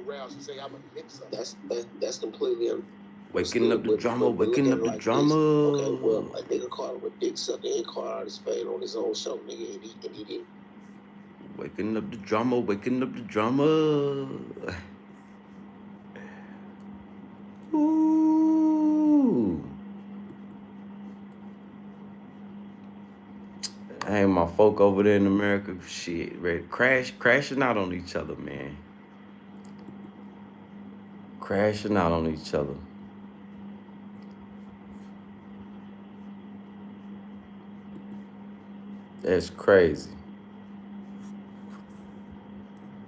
routes and say I'm a dick sucker. That's completely waking up the drama, waking up the drama. Okay, well, a nigga called him a dick sucker and called out his fade on his own show, nigga, and he didn't. Waking up the drama, waking up the drama. Ooh. Hey, my folk over there in America, shit, ready crashing out on each other, man. Crashing out on each other. That's crazy.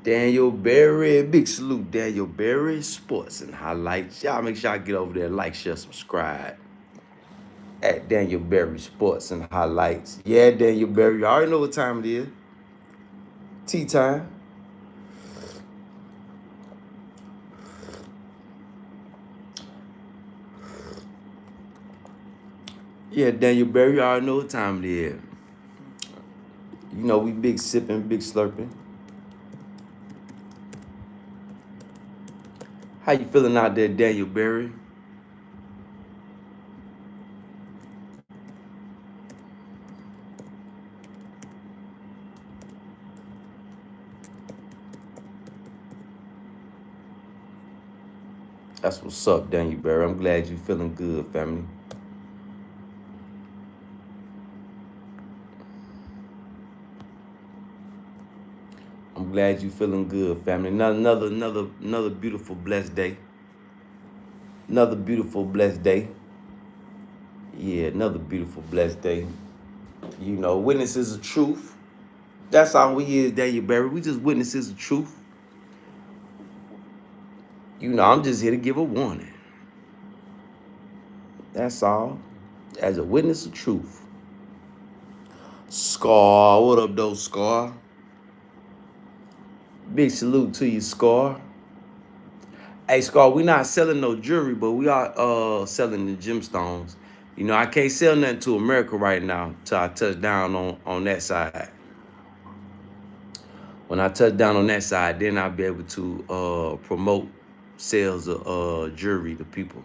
Daniel Berry, big salute, Daniel Berry, sports and highlights. Y'all make sure I get over there, like, share, subscribe. At Daniel Berry Sports and Highlights. Yeah, Daniel Berry. You already know what time it is. Tea time. Yeah, Daniel Berry. You already know what time it is. You know, we big sipping, big slurping. How you feeling out there, Daniel Berry? That's what's up, Daniel Berry. I'm glad you feeling good, family. I'm glad you feeling good, family. Another beautiful, blessed day. Another beautiful, blessed day. Yeah, another beautiful, blessed day. You know, witnesses of truth. That's all we is, Daniel Berry. We just witnesses of truth. You know, I'm just here to give a warning. That's all. As a witness of truth. Scar, what up, though, Scar? Big salute to you, Scar. Hey, Scar, we not selling no jewelry, but we are selling the gemstones. You know, I can't sell nothing to America right now till I touch down on that side. When I touch down on that side, then I'll be able to promote sales of jewelry to people.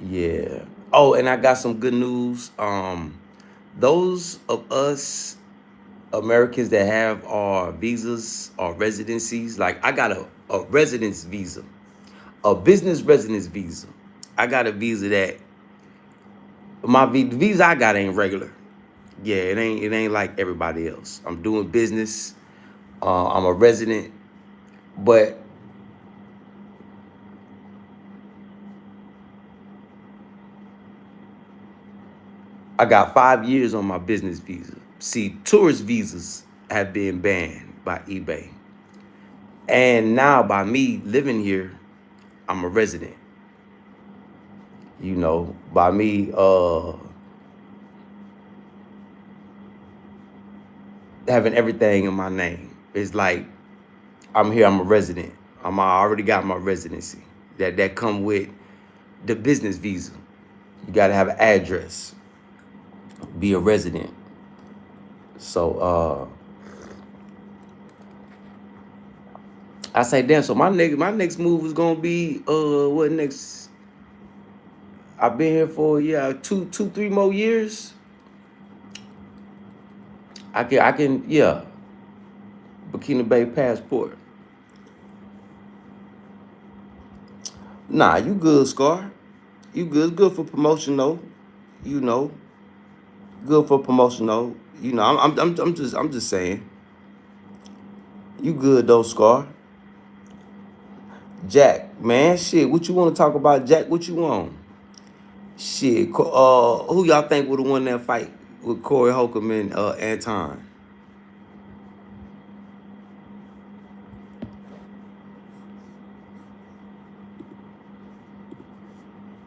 Yeah. Oh, and I got some good news. Those of us Americans that have our visas or residencies, like I got a residence visa, a business residence visa. I got a visa that the visa I got ain't regular. Yeah, it ain't like everybody else. I'm doing business. I'm a resident, but I got 5 years on my business visa. See, tourist visas have been banned by eBay. And now by me living here, I'm a resident. You know, by me having everything in my name. It's like I'm here, I'm a resident. I already got my residency. That come with the business visa. You gotta have an address. Be a resident. So I say, damn, so my next move is gonna be what next? I've been here for 3 more years. I can Burkina Bay passport. Nah, you good, Scar. You good. Good for promotion though. You know, good for promotion though. You know, I'm just saying. You good though, Scar. Jack, man, shit. What you want to talk about, Jack? What you want? Shit. Who y'all think would have won that fight with Corey Holcomb and Anton?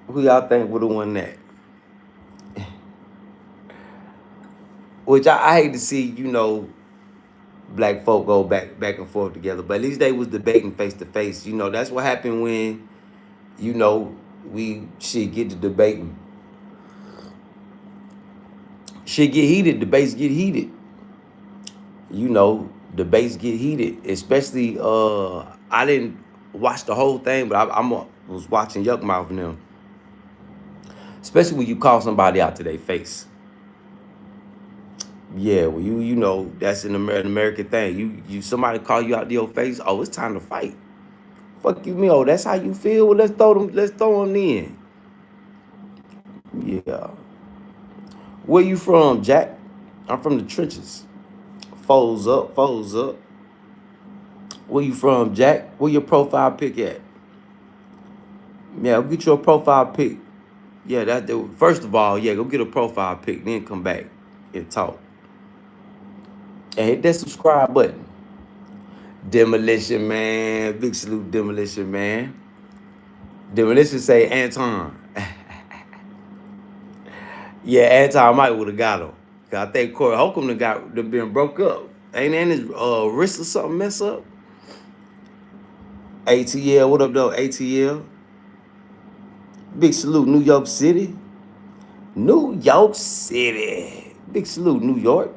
Who y'all think would have won that? Which I hate to see, you know, black folk go back and forth together. But at least they was debating face to face. You know, that's what happened when, you know, we get to debating. Shit get heated, debates get heated. You know, debates get heated. Especially I didn't watch the whole thing, but was watching Yuck Mouth and them. Especially when you call somebody out to their face. Yeah, well, you know that's an American thing. You somebody call you out to your face. Oh, it's time to fight. Fuck you, me. Oh, that's how you feel. Well, let's throw them. Let's throw them in. Yeah. Where you from, Jack? I'm from the trenches. Foes up, foes up. Where you from, Jack? Where your profile pic at? Yeah, go get your profile pic. Yeah, first of all, yeah, go get a profile pic, then come back and talk. And hit that subscribe button. Demolition Man, big salute, Demolition Man. Demolition say Anton. Yeah, Anton might would have got him. Cause I think Corey Holcomb done been broke up. Ain't his wrist or something mess up? ATL, what up though, ATL? Big salute, New York City. New York City. Big salute, New York.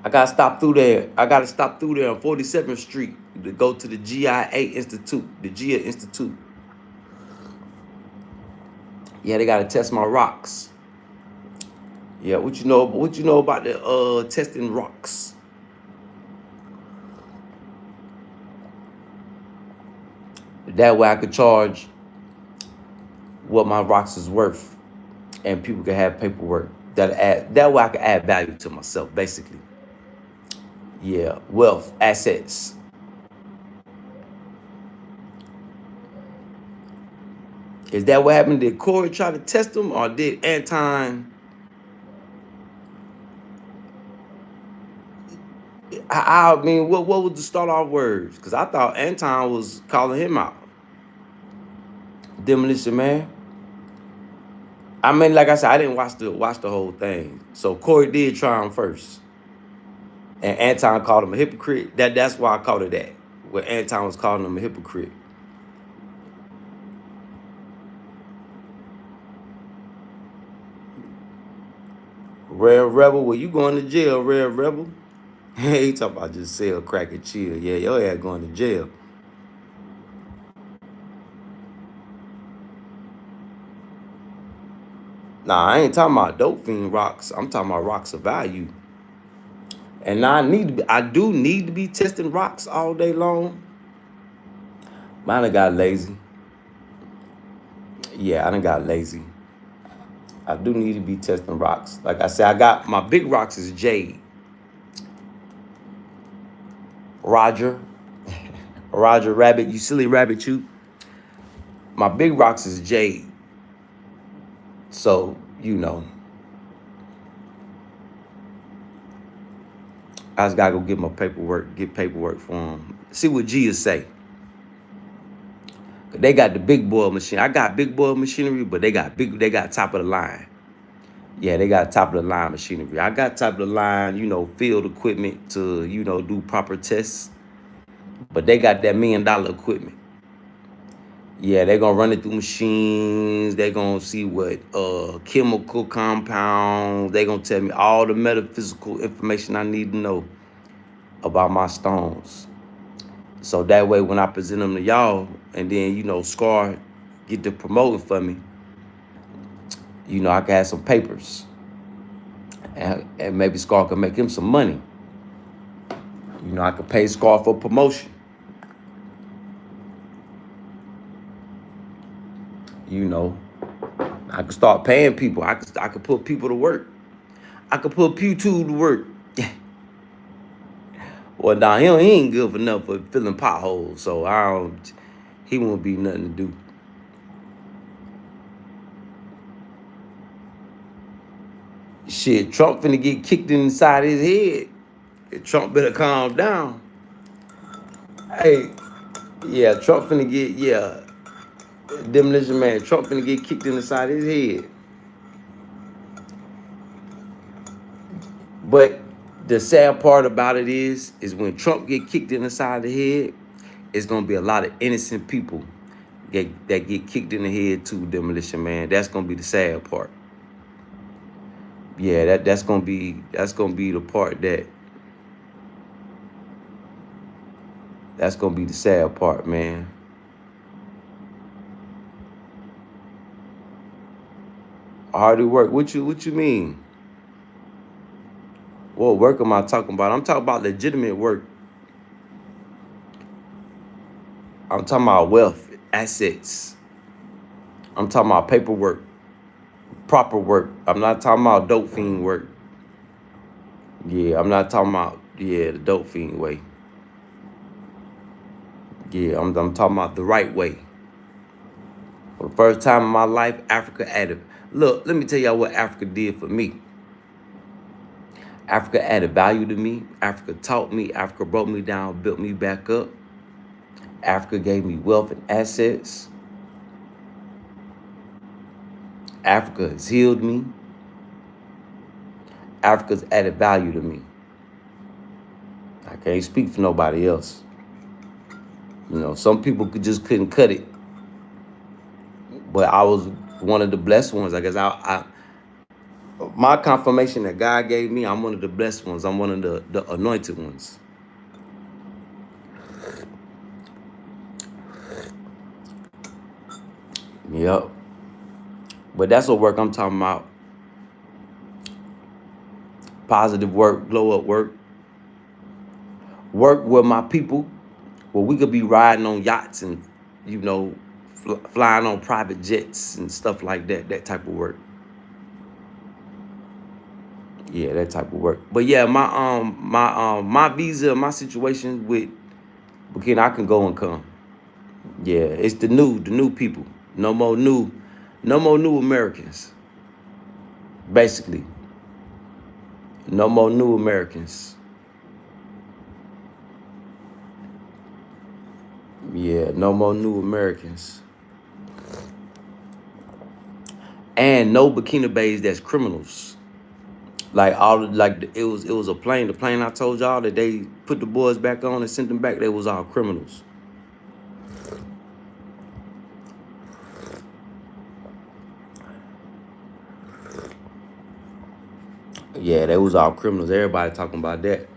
I gotta stop through there. I gotta stop through there on 47th Street to go to the GIA Institute, the GIA Institute. Yeah, they gotta test my rocks. Yeah, what you know about the testing rocks? That way I could charge what my rocks is worth, and people can have paperwork that way I can add value to myself, basically. Yeah, wealth, assets. Is that what happened? Did Corey try to test them, or did Anton? I mean, what was the start off words? Because I thought Anton was calling him out. Demolition Man. I mean, like I said, I didn't watch the whole thing. So Corey did try him first, and Anton called him a hypocrite. That's why I called it that. Where Anton was calling him a hypocrite. Rare Rebel, well, you going to jail, Rare Rebel? He talking about just sell crack and chill. Yeah, your ass going to jail. Nah, I ain't talking about dope fiend rocks. I'm talking about rocks of value. And now I do need to be testing rocks all day long. Mine done got lazy. Yeah, I done got lazy. I do need to be testing rocks. Like I said, I got my big rocks is jade. Roger Rabbit, you silly rabbit, you. My big rocks is jade. So, you know, I just gotta go get my paperwork for them. See what G is say. They got the big boy machine. I got big boy machinery, but they got top of the line. Yeah, they got top of the line machinery. I got top of the line, you know, field equipment to, you know, do proper tests. But they got that $1 million equipment. Yeah, they're gonna run it through machines. They're gonna see what chemical compounds. They're gonna tell me all the metaphysical information I need to know about my stones. So that way when I present them to y'all, and then, you know, Scar get to promoting for me, you know, I can have some papers. And maybe Scar can make him some money. You know, I could pay Scar for promotion. You know, I could start paying people. I could put people to work. I could put YouTube to work. Well, nah, he ain't good for enough for filling potholes, so he won't be nothing to do. Shit, Trump finna get kicked inside his head. Trump better calm down. Hey, yeah, Trump finna get, Demolition Man, Trump finna get kicked in the side of his head. But the sad part about it is when Trump get kicked in the side of the head, it's gonna be a lot of innocent people that get kicked in the head too, Demolition Man. That's gonna be the sad part. Yeah, that's gonna be the part that That's gonna be the sad part, man. Hardly work. What you mean? What work am I talking about? I'm talking about legitimate work. I'm talking about wealth, assets. I'm talking about paperwork, proper work. I'm not talking about dope fiend work. Yeah, I'm not talking about the dope fiend way. Yeah, I'm talking about the right way. For the first time in my life, Africa added. Look, let me tell y'all what Africa did for me. Africa added value to me. Africa taught me. Africa broke me down, built me back up. Africa gave me wealth and assets. Africa has healed me. Africa's added value to me. I can't speak for nobody else. You know, some people just couldn't cut it, but I was one of the blessed ones. I guess my confirmation that God gave me, I'm one of the blessed ones. I'm one of the anointed ones. Yep. But that's what work I'm talking about. Positive work, glow up work. Work with my people where we could be riding on yachts and, you know, flying on private jets and stuff like that. That type of work. Yeah, that type of work. But yeah, my visa, my situation with Burkina, I can go and come. Yeah, it's the new people. No more new Americans. Basically, no more new Americans. Yeah, no more new Americans. And no Burkina Faso that's criminals. Like it was a plane. The plane I told y'all that they put the boys back on and sent them back. They was all criminals. Yeah, they was all criminals. Everybody talking about that.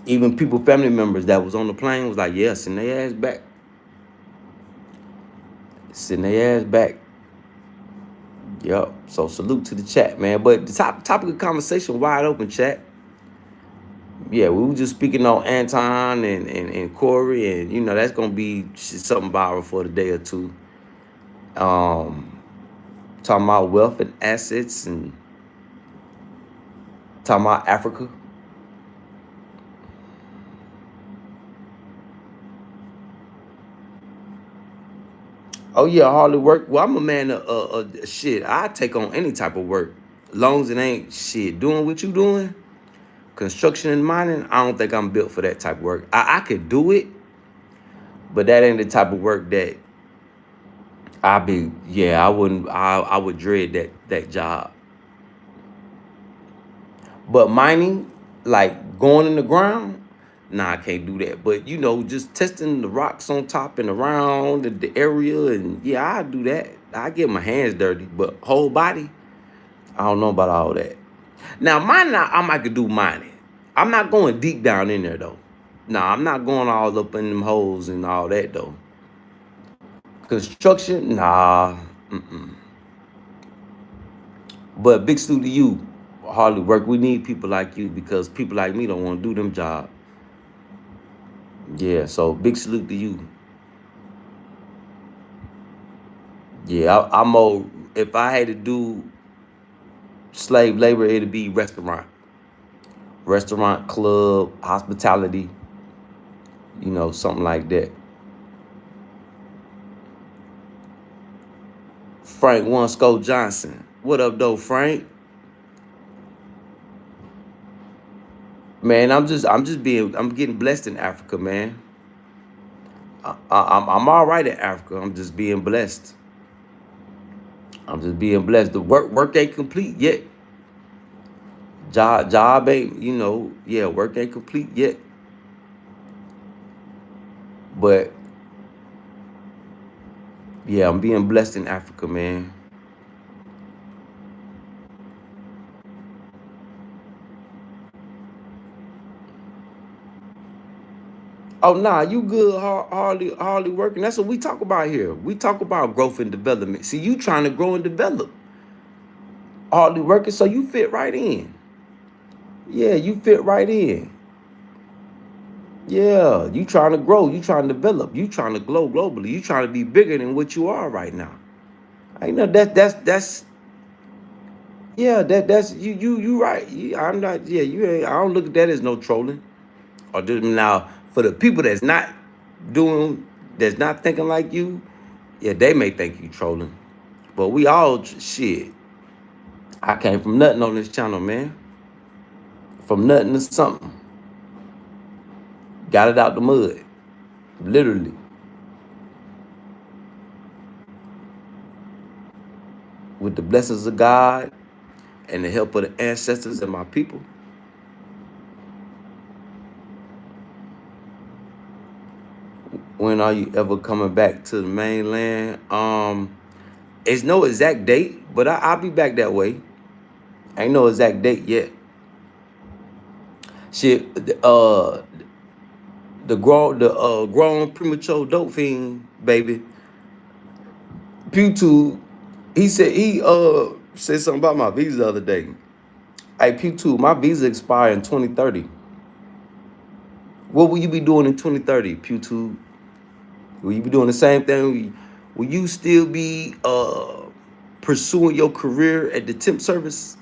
Even people, family members that was on the plane was like, yeah, send their ass back. Send their ass back. Yup. So salute to the chat, man. But the topic of conversation wide open, chat. Yeah, we were just speaking on Anton and Corey, and you know that's gonna be something viral for the day or two. Talking about wealth and assets and talking about Africa. Oh yeah, hardly work. Well, I'm a man of shit. I take on any type of work, long as it ain't shit doing what you doing. Construction and mining, I don't think I'm built for that type of work. I could do it, but that ain't the type of work that I wouldn't, I would dread that job. But mining, like going in the ground, nah, I can't do that. But you know, just testing the rocks on top and around the area, and yeah, I do that. I get my hands dirty, but whole body, I don't know about all that. Now, mining, I might could do mining. I'm not going deep down in there though. Nah, I'm not going all up in them holes and all that though. Construction, nah. But big salute to you, hardly work. We need people like you because people like me don't want to do them job. Yeah, so big salute to you. Yeah, I'm more. If I had to do slave labor, it'd be restaurant, club, hospitality. You know, something like that. Frank One Scope Johnson. What up, though, Frank? Man, I'm getting blessed in Africa, man. I'm all right in Africa. I'm just being blessed. I'm just being blessed. The work ain't complete yet. Job ain't, yeah, work ain't complete yet. But yeah, I'm being blessed in Africa, man. Oh nah, you good, hardly working. That's what we talk about here. We talk about growth and development. See, you trying to grow and develop, hardly working, so you fit right in. Yeah, you fit right in. Yeah, you trying to grow, you trying to develop, you trying to grow globally, you trying to be bigger than what you are right now. I know that's yeah, that's you right. I'm not, yeah, you ain't, I don't look at that as no trolling. Or just now for the people doing that's not thinking like you, yeah, they may think you trolling. But we all shit. I came from nothing on this channel, man. From nothing to something. Got it out the mud. Literally. With the blessings of God and the help of the ancestors and my people. When are you ever coming back to the mainland? It's no exact date, but I'll be back that way. Ain't no exact date yet. Shit, the grown premature dope fiend, baby. Pewtwo, he said something about my visa the other day. Hey, Pewtwo, my visa expire in 2030. What will you be doing in 2030, Pewtwo? Will you be doing the same thing? Will you still be pursuing your career at the temp service?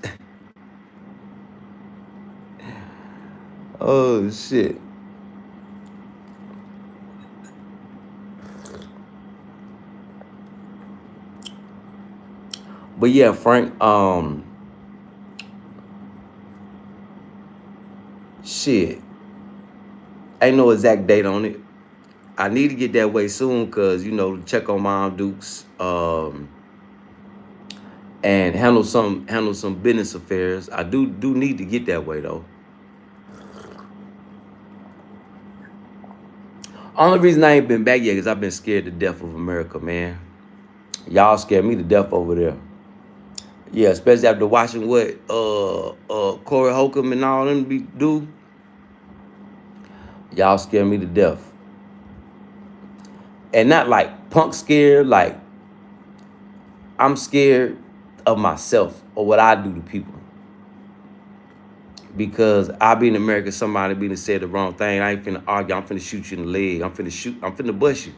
Oh shit. But yeah, Frank, shit. Ain't no exact date on it. I need to get that way soon, cause check on Mom Dukes, and handle some business affairs. I do need to get that way though. Only reason I ain't been back yet is I've been scared to death of America, man. Y'all scared me to death over there. Yeah, especially after watching what Corey Holcomb and all them do. Y'all scare me to death. And not like punk scared, like I'm scared of myself or what I do to people. Because I be in America, somebody be to say the wrong thing. I ain't finna argue. I'm finna shoot you in the leg. I'm finna bust you.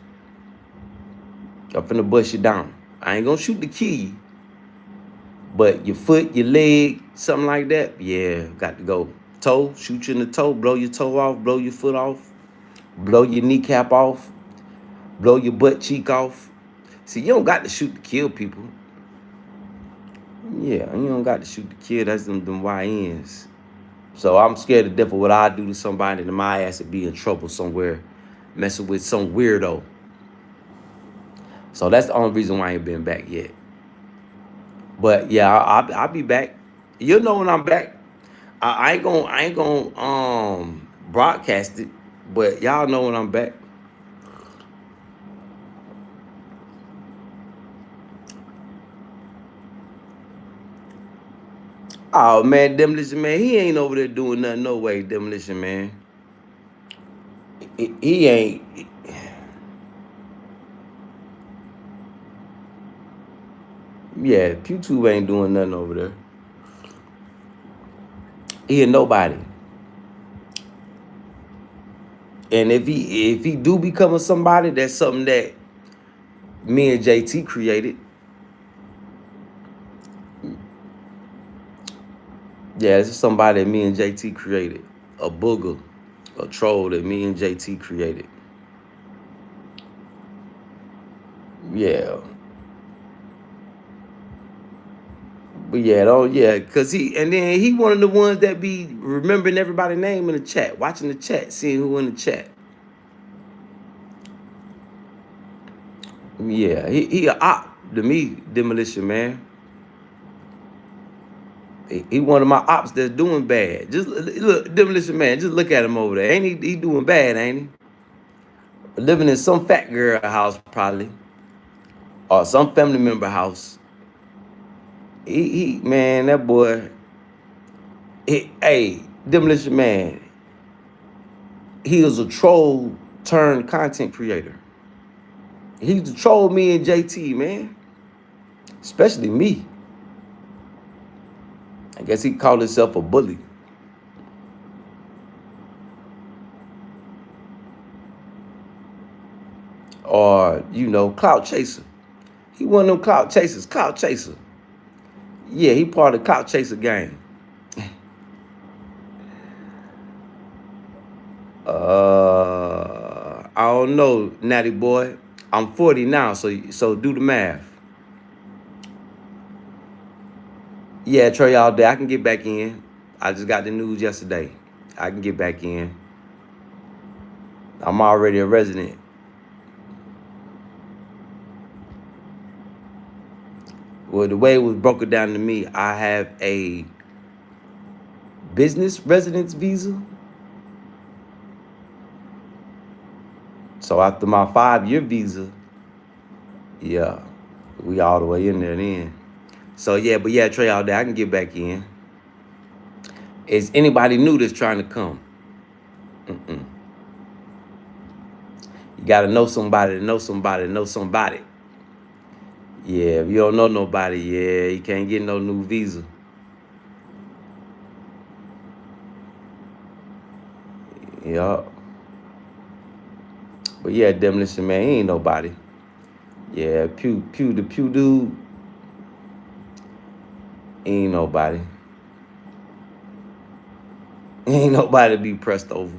I'm finna bust you down. I ain't gonna shoot to kill you. But your foot, your leg, something like that, yeah, got to go. Toe, shoot you in the toe, blow your toe off, blow your foot off, blow your kneecap off, blow your butt cheek off. See, you don't got to shoot to kill people. Yeah, you don't got to shoot to kill. That's them YNs. So I'm scared to death of what I do to somebody and my ass would be in trouble somewhere, messing with some weirdo. So that's the only reason why I ain't been back yet. But yeah, I'll be back. You'll know when I'm back. I ain't gonna broadcast it, but y'all know when I'm back. Oh man, Demolition Man, he ain't over there doing nothing. No way, Demolition Man. He ain't. Yeah, Pewtwo ain't doing nothing over there. He ain't nobody. And if he do become a somebody, that's something that me and JT created. Yeah, it's somebody that me and JT created. A booger, a troll that me and JT created. Yeah. But yeah, don't yeah, cause he one of the ones that be remembering everybody's name in the chat, watching the chat, seeing who in the chat. Yeah, he a op to me, Demolition Man. He one of my ops that's doing bad. Just look, Demolition Man, just look at him over there. Ain't he doing bad, ain't he? Living in some fat girl house probably. Or some family member house. He man, that boy. Hey, Demolition Man. He was a troll turned content creator. He used to troll me and JT, man. Especially me. I guess he called himself a bully. Or, clout chaser. He one of them clout chasers. Clout chaser. Yeah, he part of the clout chaser gang. I don't know, Natty boy. I'm 40 now, so do the math. Yeah, Trey all day. I can get back in. I just got the news yesterday. I can get back in. I'm already a resident. Well, the way it was broken down to me, I have a business residence visa. So after my 5-year visa, yeah, we all the way in there then. So yeah, but yeah, Trey all day. I can get back in. Is anybody new that's trying to come? You gotta know somebody to know somebody to know somebody. Yeah, if you don't know nobody, yeah, you can't get no new visa. Yup. But yeah, Demolition Man, he ain't nobody. Yeah, the Pew dude, he ain't nobody. He ain't nobody to be pressed over.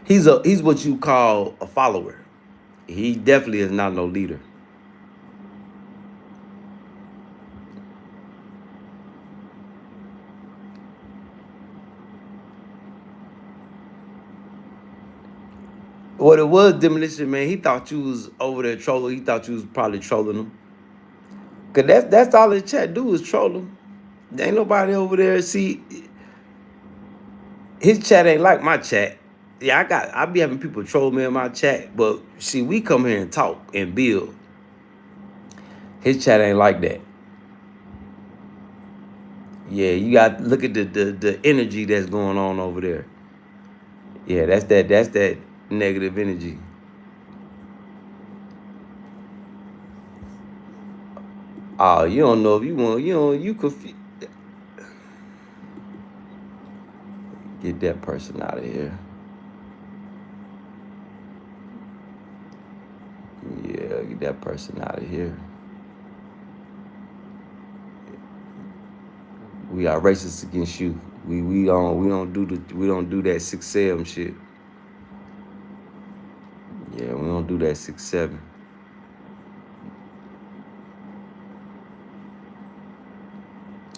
He's what you call a follower. He definitely is not no leader. What it was, Demolition Man, he thought you was over there trolling. He thought you was probably trolling him. Cause that's all his chat do is troll him. There ain't nobody over there. See, his chat ain't like my chat. Yeah, I be having people troll me in my chat, but see, we come here and talk and build. His chat ain't like that. Yeah, you got to look at the energy that's going on over there. Yeah, that's that negative energy. Oh, you don't know if you want, you could get that person out of here. Yeah, get that person out of here. We are racist against you. We don't do that 6-7 shit. Yeah, we don't do that 6-7.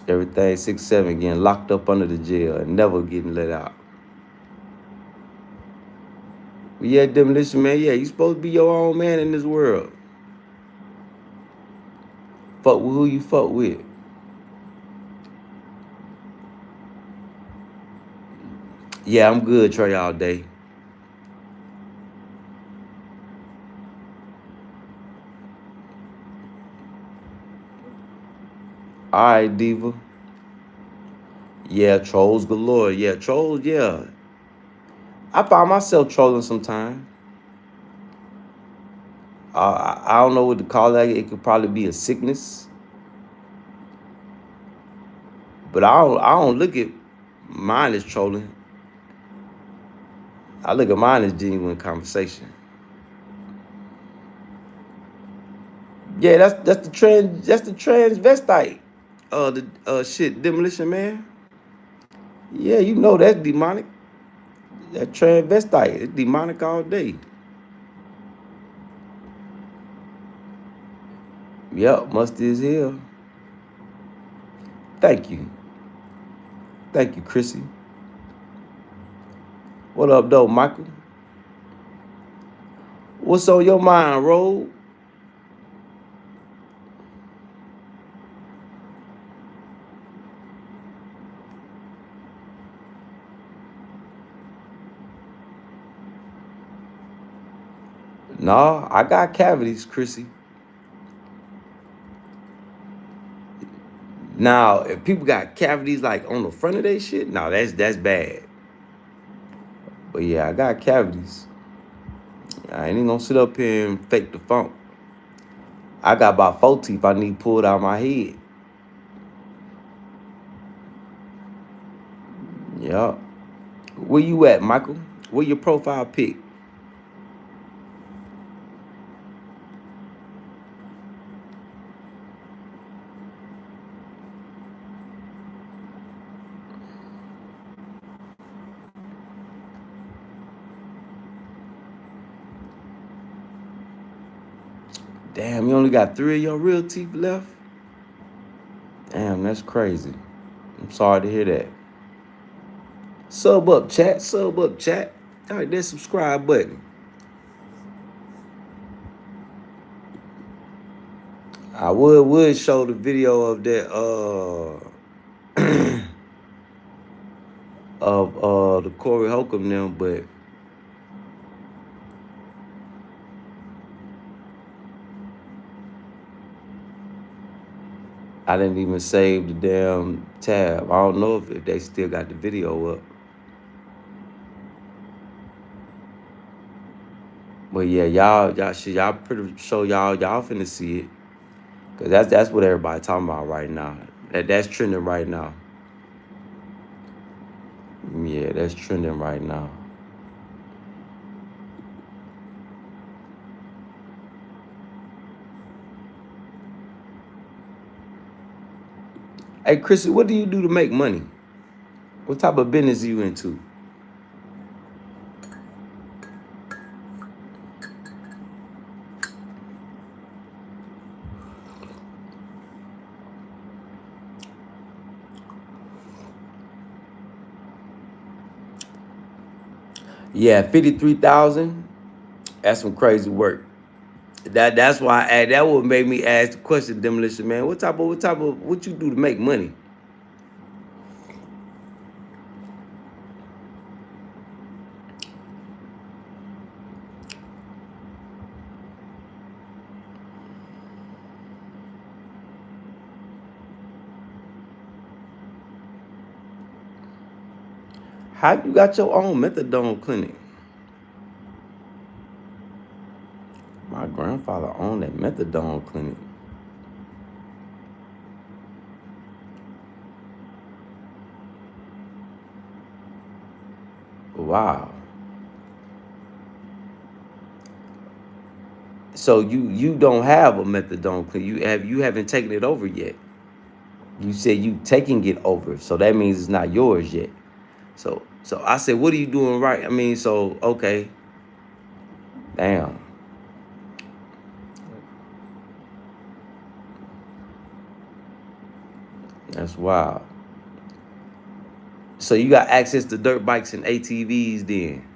Everything 6-7 getting locked up under the jail and never getting let out. But yeah, Demolition Man, yeah, you supposed to be your own man in this world. Fuck with who you fuck with. Yeah, I'm good, Trey, all day. All right, Diva. Yeah, trolls galore. Yeah, trolls, yeah. I find myself trolling sometimes. I don't know what to call that. It could probably be a sickness. But I don't look at mine as trolling. I look at mine as genuine conversation. Yeah, that's the transvestite. The shit, Demolition Man. Yeah, you know that's demonic. That transvestite, it's demonic all day. Yep, musty as hell. Thank you. Thank you, Chrissy. What up, though, Michael? What's on your mind, Ro? Nah, I got cavities, Chrissy. Now, if people got cavities like on the front of their shit, nah, that's bad. But yeah, I got cavities. I ain't even gonna sit up here and fake the funk. I got about 4 teeth I need pulled out of my head. Yup. Where you at, Michael? Where your profile pic? Damn, you only got 3 of your real teeth left? Damn, that's crazy. I'm sorry to hear that. Sub up, chat. Sub up, chat. All right, there's subscribe button. I would show the video of that of the Corey Holcomb them, but I didn't even save the damn tab. I don't know if they still got the video up. But yeah, y'all pretty sure y'all finna see it. Cause that's what everybody talking about right now. That's trending right now. Yeah, that's trending right now. Hey, Chrissy, what do you do to make money? What type of business are you into? Yeah, 53,000. That's some crazy work. That's why that would make me ask the question, Demolition Man. What you do to make money? How you got your own methadone clinic? My grandfather owned that methadone clinic. Wow. So you don't have a methadone clinic. You haven't taken it over yet. You said you taking it over, so that means it's not yours yet. So I said, what are you doing right? I mean, so okay. Damn. That's wild. So you got access to dirt bikes and ATVs then.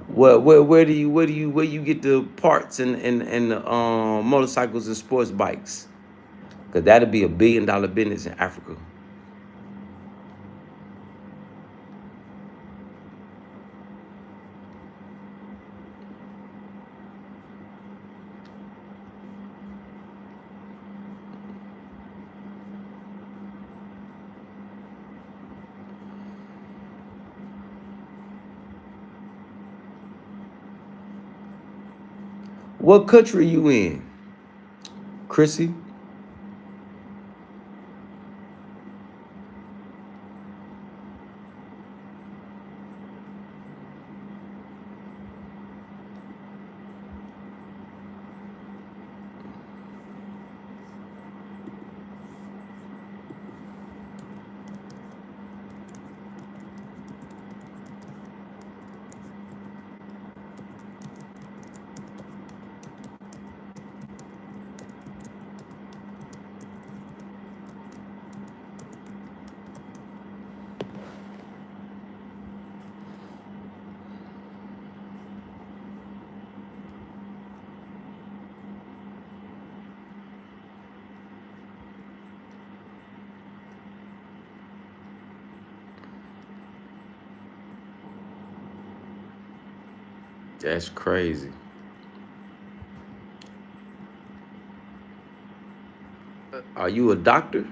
Where you get the parts and the motorcycles and sports bikes? Cause that'd be $1 billion business in Africa. What country you in, Chrissy? That's crazy. Are you a doctor?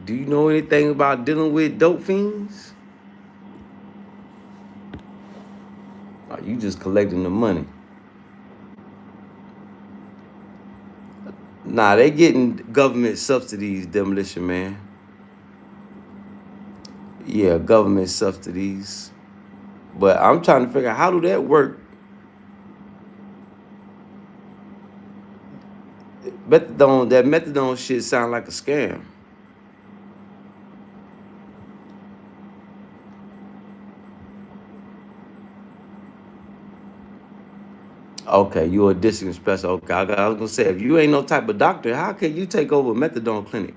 Do you know anything about dealing with dope fiends? You just collecting the money. Nah, they getting government subsidies, Demolition Man. Yeah, government subsidies. But I'm trying to figure out how do that work. That methadone shit sound like a scam. Okay, you a district special. Okay, I was gonna say if you ain't no type of doctor, how can you take over a methadone clinic?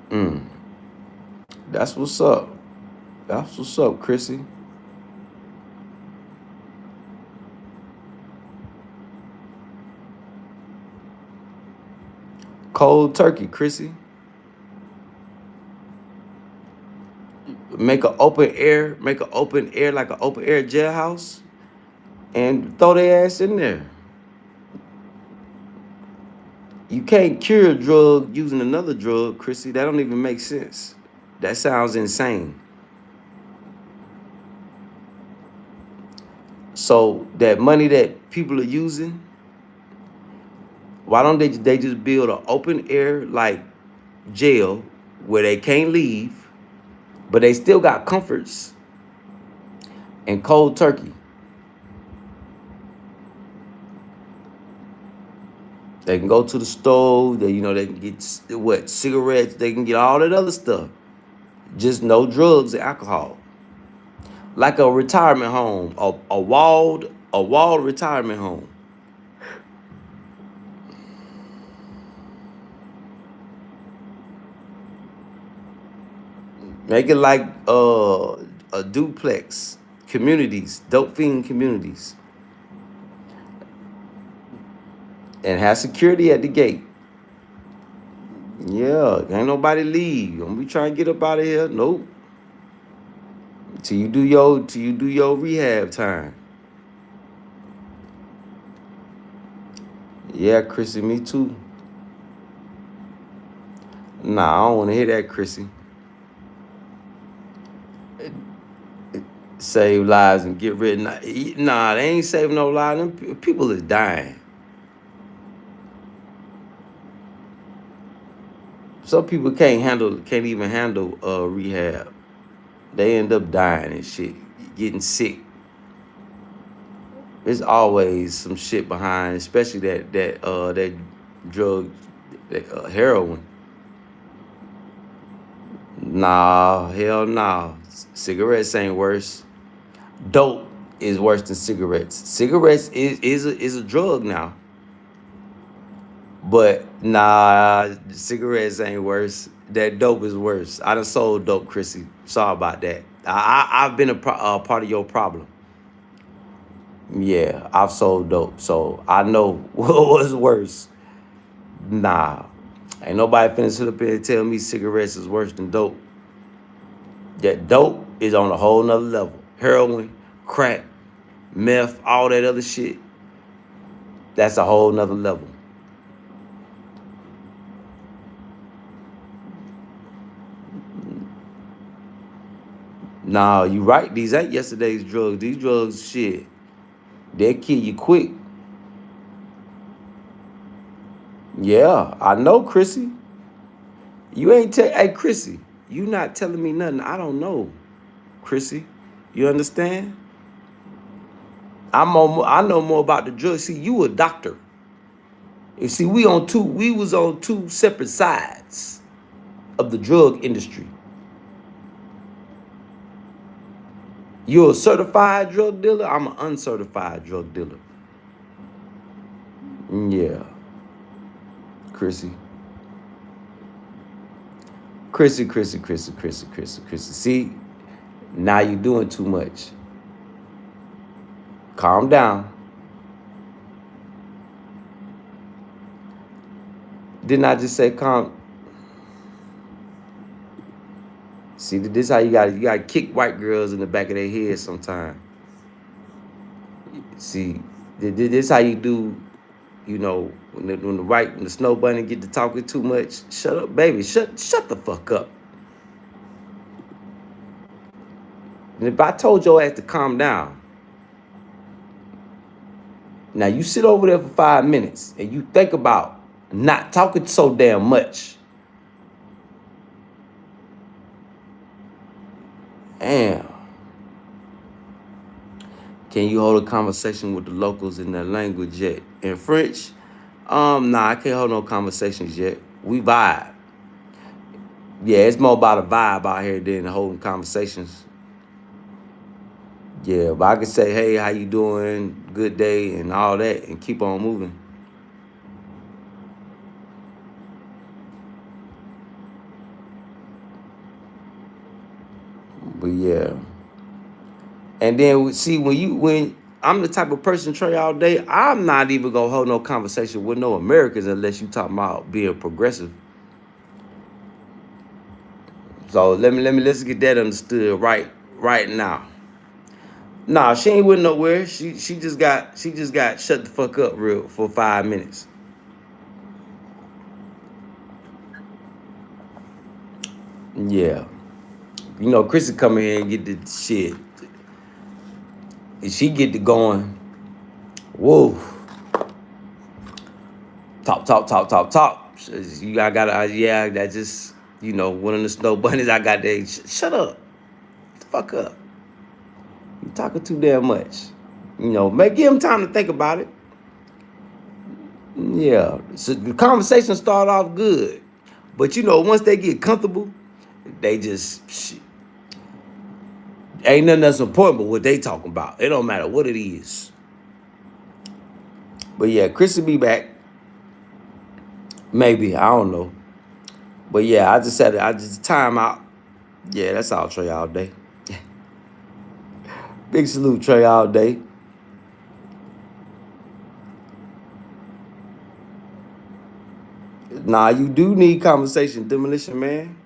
Mm, that's what's up. That's what's up, Chrissy. Cold turkey, Chrissy. Make an open air like an open air jailhouse, and throw their ass in there. You can't cure a drug using another drug, Chrissy. That don't even make sense. That sounds insane. So that money that people are using, why don't they just build an open air like jail where they can't leave, but they still got comforts and cold turkey. They can go to the store. They can get cigarettes. They can get all that other stuff. Just no drugs and alcohol. Like a retirement home, a walled retirement home. Make it like a duplex communities, dope fiend communities, and have security at the gate. Yeah, ain't nobody leave. Don't be trying to get up out of here. Nope. Till you do your rehab time. Yeah, Chrissy, me too. Nah, I don't want to hear that, Chrissy. Save lives and get rid. Nah, they ain't saving no lives. Them people is dying. Some people can't even handle rehab. They end up dying and shit, getting sick. There's always some shit behind, especially that drug, heroin. Nah, hell nah. Cigarettes ain't worse. Dope is worse than cigarettes. Cigarettes is a drug now. But nah, cigarettes ain't worse. That dope is worse. I done sold dope, Chrissy. Sorry about that. I've been a part of your problem. Yeah, I've sold dope, so I know what was worse. Nah, ain't nobody finna sit up here and tell me cigarettes is worse than dope. That dope is on a whole nother level. Heroin, crack, meth, all that other shit. That's a whole nother level. Nah, you right. These ain't yesterday's drugs. These drugs, shit, they'll kill you quick. Yeah, I know, Chrissy. Hey, Chrissy, you not telling me nothing I don't know, Chrissy. You understand? I know more about the drugs. See, you a doctor. You see, we was on two separate sides of the drug industry. You're a certified drug dealer. I'm an uncertified drug dealer. Yeah, Chrissy. Chrissy. See, now you're doing too much. Calm down. Didn't I just say calm? See, this how you got to kick white girls in the back of their head sometimes. See, this how you do. You know, when the snow bunny get to talking too much, shut up, baby. Shut the fuck up. And if I told your ass to calm down, now you sit over there for 5 minutes and you think about not talking so damn much. Damn. Can you hold a conversation with the locals in their language yet? In French? Nah, I can't hold no conversations yet. We vibe. Yeah, it's more about a vibe out here than holding conversations. Yeah, but I can say, hey, how you doing? Good day and all that and keep on moving. But yeah. And then see when I'm the type of person Trey all day, I'm not even gonna hold no conversation with no Americans unless you talking about being progressive. So let's get that understood right now. Nah, she ain't went nowhere. She just got shut the fuck up real for 5 minutes. Yeah. You know, Chrissy come in here and get the shit. And she get to going. Whoa. Talk. I gotta, yeah, that just, one of the snow bunnies I got there. Shut up. Fuck up. You talking too damn much. Give them time to think about it. Yeah. So the conversation start off good. But once they get comfortable, they just ain't nothing that's important but what they talking about. It don't matter what it is. But yeah, Chris will be back. Maybe. I don't know. But yeah, I just time out. Yeah, that's all Trey all day. Big salute, Trey, all day. Nah, you do need conversation, Demolition Man.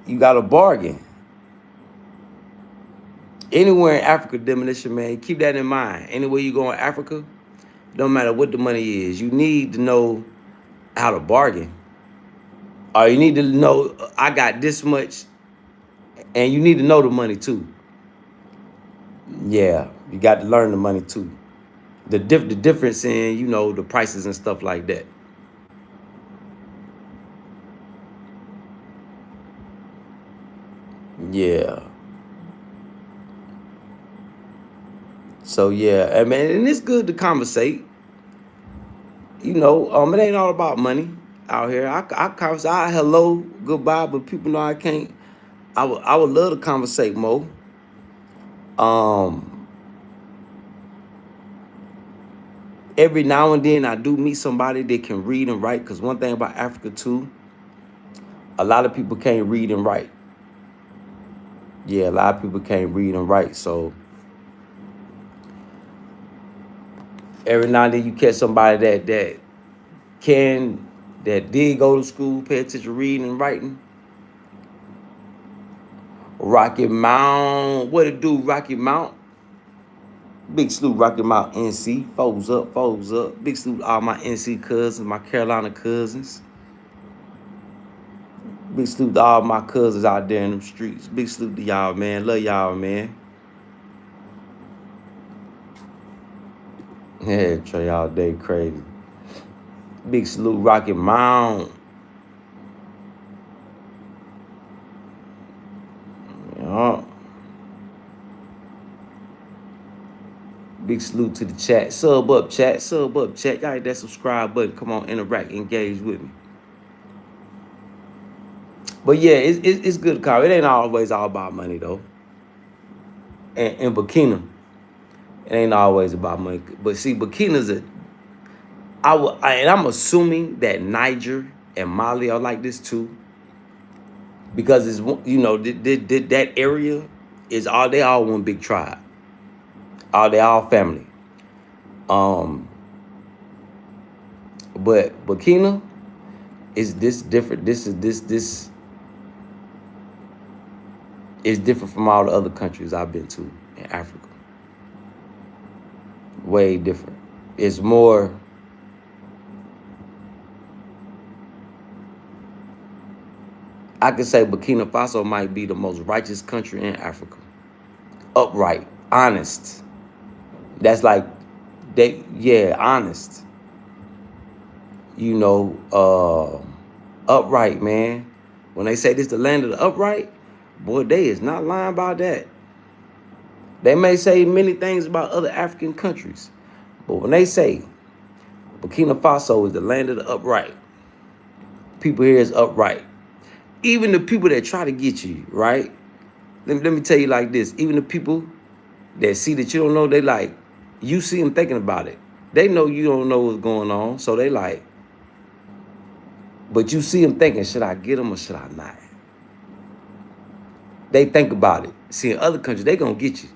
You got a bargain. Anywhere in Africa, Demolition Man, keep that in mind. Anywhere you go in Africa, don't matter what the money is, you need to know how to bargain. Or you need to know, I got this much, and you need to know the money too. Yeah, you got to learn the money too. The difference in, the prices and stuff like that. Yeah. So yeah, I mean, and it's good to conversate. It ain't all about money out here. I conversate, hello, goodbye, but people know I can't. I would love to conversate more. Every now and then I do meet somebody that can read and write. Cause one thing about Africa too, a lot of people can't read and write. Yeah, a lot of people can't read and write. So every now and then you catch somebody that did go to school, pay attention to reading and writing. Rocky Mount, what it do, Rocky Mount? Big salute, Rocky Mount NC. Foes up. Big salute to all my NC cousins, my Carolina cousins. Big salute to all my cousins out there in them streets. Big salute to y'all, man. Love y'all, man. Yeah, Trey all day crazy. Big salute, Rocky Mount. Yeah. Big salute to the chat. Sub up, chat. Y'all hit that subscribe button. Come on, interact, engage with me. But yeah, it's good, Carl. It ain't always all about money, though. And Burkina, it ain't always about money. But see, Burkina's and I'm assuming that Niger and Mali are like this too. Because it's, that area is they all one big tribe. They all family. But Burkina is this different. This is different from all the other countries I've been to in Africa. Way different. It's more. I could say Burkina Faso might be the most righteous country in Africa. Upright, honest. That's like yeah, honest. You know, upright, man. When they say this the land of the upright, boy, they is not lying about that. They may say many things about other African countries, but when they say Burkina Faso is the land of the upright, people here is upright. Even the people that try to get you, right? Let me tell you like this. Even the people that see that you don't know, they like, you see them thinking about it. They know you don't know what's going on, so they like, but you see them thinking, should I get them or should I not? They think about it. See, in other countries, they gonna get you.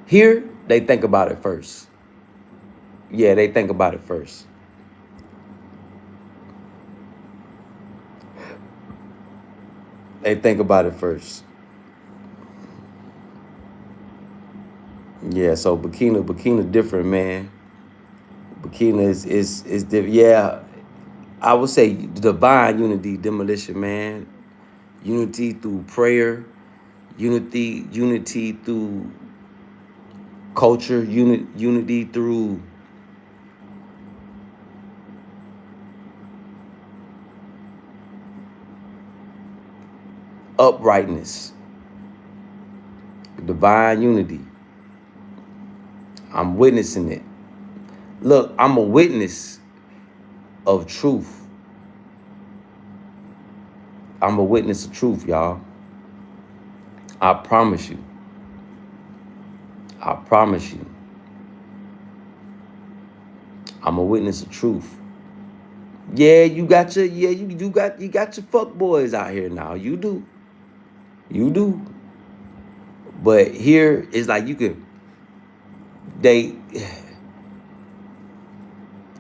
Here, they think about it first. Yeah, they think about it first. They think about it first. Yeah, so Burkina different, man. Burkina is different. Yeah, I would say divine unity, demolition, man. Unity through prayer, unity through culture, unity through uprightness, divine unity. I'm witnessing it. Look, I'm a witness of truth. I'm a witness of truth, y'all. I promise you. I promise you. I'm a witness of truth. Yeah, you got you got your fuck boys out here now. You do. You do. But here it's like you can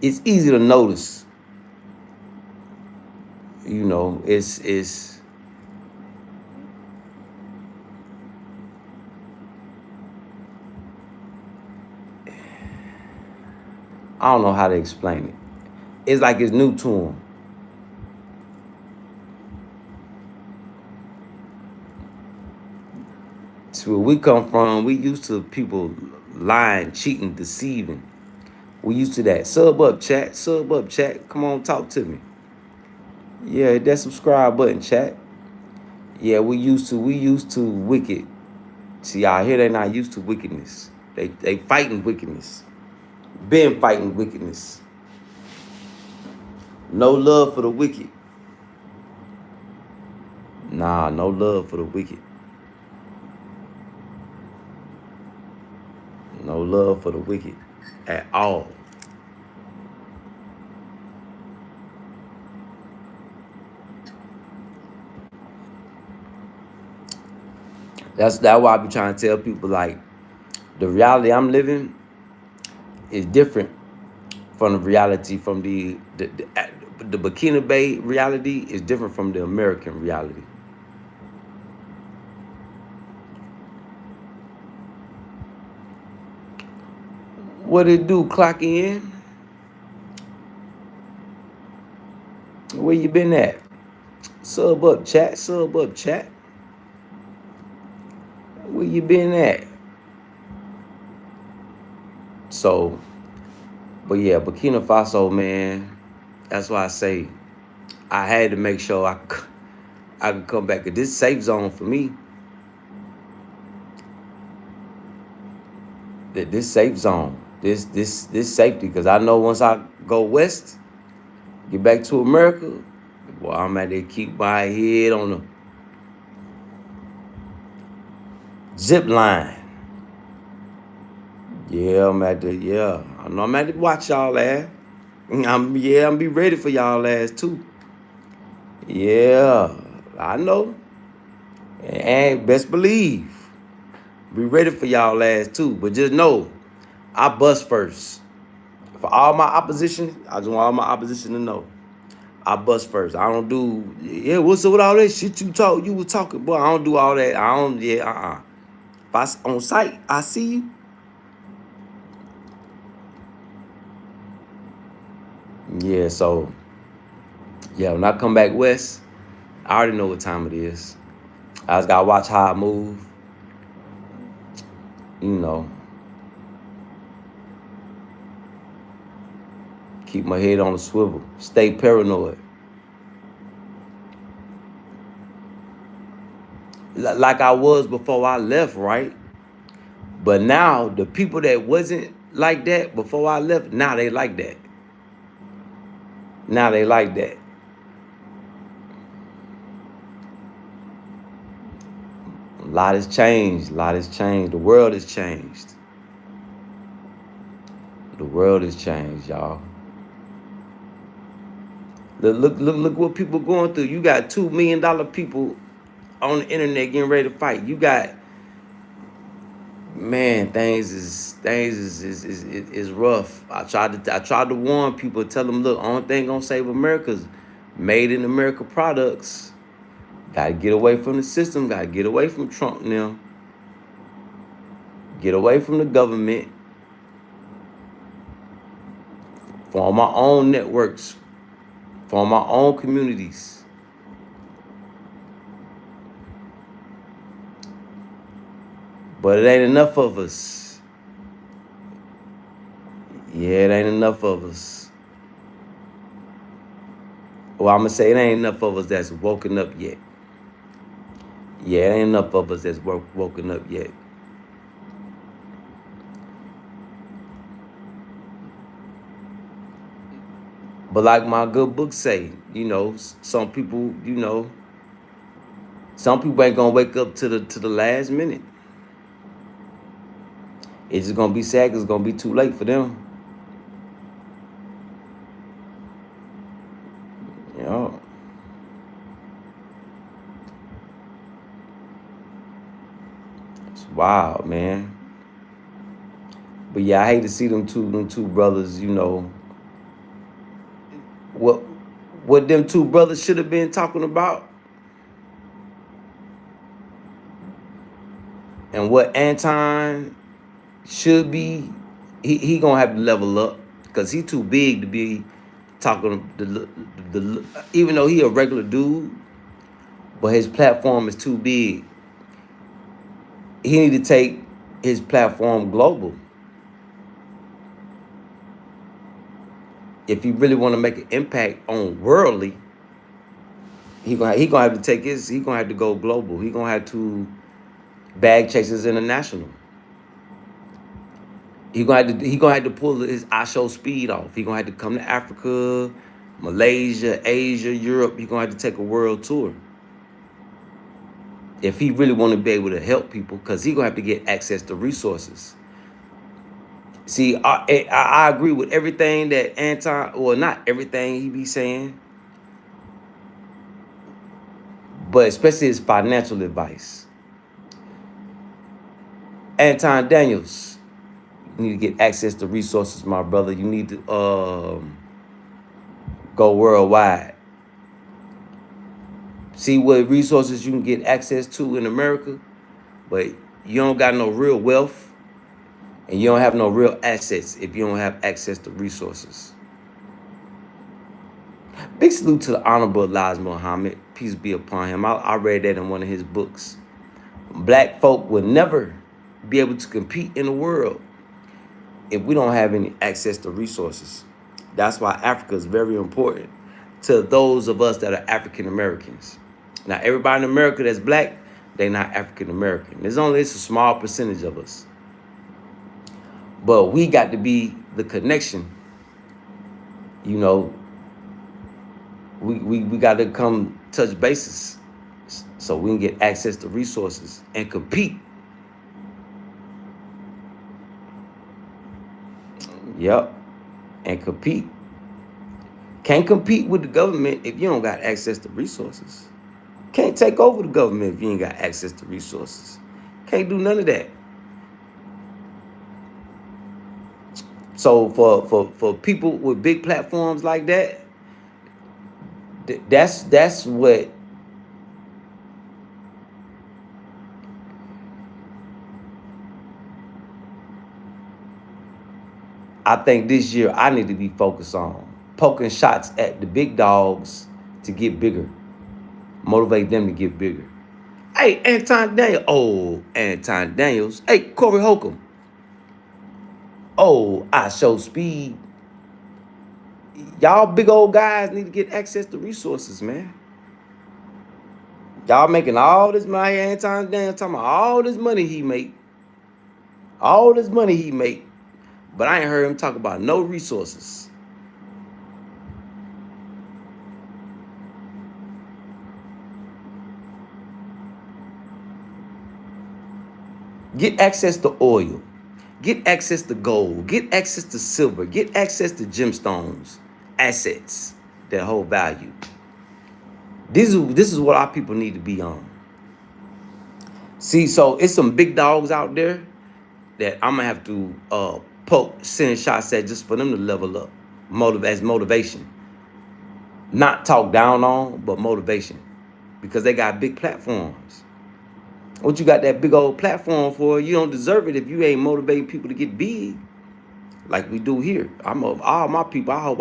it's easy to notice. You know, it's I don't know how to explain it. It's like it's new to them. So where we come from, we used to people lying, cheating, deceiving. We used to that. Sub up, chat. Sub up, chat. Come on, talk to me. Yeah, hit that subscribe button, chat. Yeah, we used to wicked. See, out here they not used to wickedness. They fighting wickedness. Been fighting wickedness. No love for the wicked. Nah, no love for the wicked. No love for the wicked at all. That's why I be trying to tell people like the reality I'm living is different from the reality from the Burkina Bay reality is different from the American reality. What it do? Clock in. Where you been at? Sub up, chat. Sub up, chat. Where you been at? So, but yeah, Burkina Faso, man. That's why I say I had to make sure I could come back. 'Cause this safe zone for me. This safe zone. This safety. Because I know once I go west, get back to America, boy, I'm at there keep my head on the zip line. Yeah, I know I'm at to watch y'all ass. I'm be ready for y'all ass too. Yeah, I know. And best believe, be ready for y'all ass too. But just know, I bust first. For all my opposition, I just want all my opposition to know. I bust first. I don't do, yeah, what's up with all that shit you was talking, boy, I don't do all that. I don't, yeah, If I on site, I see you. Yeah, so yeah, when I come back west, I already know what time it is. I just gotta watch how I move, you know, keep my head on the swivel, stay paranoid. Like I was before I left, right? But now the people that wasn't like that before I left, now they like that. Now they like that. A lot has changed. A lot has changed. The world has changed. The world has changed, y'all. Look what people going through. You got $2 million people on the internet getting ready to fight. You got, man, things is rough. I tried to warn people, tell them, look, only thing gonna save America is made in America products. Gotta get away from the system. Gotta get away from Trump now. Get away from the government. Form my own networks. Form my own communities. But it ain't enough of us. Yeah, it ain't enough of us. Well, I'm gonna say it ain't enough of us that's woken up yet. Yeah, it ain't enough of us that's woken up yet. But like my good book say, some people, some people ain't gonna wake up to the last minute. It's just gonna be sad 'cause it's gonna be too late for them. You know, it's wild, man. But yeah, I hate to see them two brothers, what what them two brothers should have been talking about, and what Anton should be. He gonna have to level up because he too big to be talking the even though he a regular dude, but his platform is too big. He need to take his platform global if he really want to make an impact on worldly. He gonna have to take his. He gonna have to go global. He gonna have to bag chasers international. He gonna have to pull his I show speed off. He gonna have to come to Africa, Malaysia, Asia, Europe. He gonna have to take a world tour if he really want to be able to help people, because he gonna have to get access to resources. See, I agree with everything that Anton, or not everything he be saying, but especially his financial advice. Anton Daniels, you need to get access to resources, my brother. You need to go worldwide. See what resources you can get access to in America, but you don't got no real wealth and you don't have no real assets if you don't have access to resources. Big salute to the Honorable Elijah Muhammad. Peace be upon him. I read that in one of his books. Black folk will never be able to compete in the world if we don't have any access to resources. That's why Africa is very important to those of us that are African Americans. Now, everybody in America that's black, they're not African American. It's a small percentage of us. But we got to be the connection. You know, we got to come touch bases so we can get access to resources and compete. Yep, and compete. Can't compete with the government if you don't got access to resources. Can't take over the government if you ain't got access to resources. Can't do none of that. So for people with big platforms like that, that's what I think this year I need to be focused on. poking shots at the big dogs to get bigger, motivate them to get bigger. Hey, Anton Daniels. Oh, Anton Daniels. Hey, Corey Holcomb. Oh, I show speed. Y'all big old guys need to get access to resources, man. Y'all making all this money. Anton Daniels talking about all this money he make. All this money he make. But I ain't heard him talk about no resources. Get access to oil. Get access to gold. Get access to silver. Get access to gemstones. Assets that hold value. This is what our people need to be on. See, so it's some big dogs out there that I'm gonna have to send shots at just for them to level up. As motivation. Not talk down on, but motivation. Because they got big platforms. What you got that big old platform for? You don't deserve it if you ain't motivating people to get big, like we do here. All my people. I hope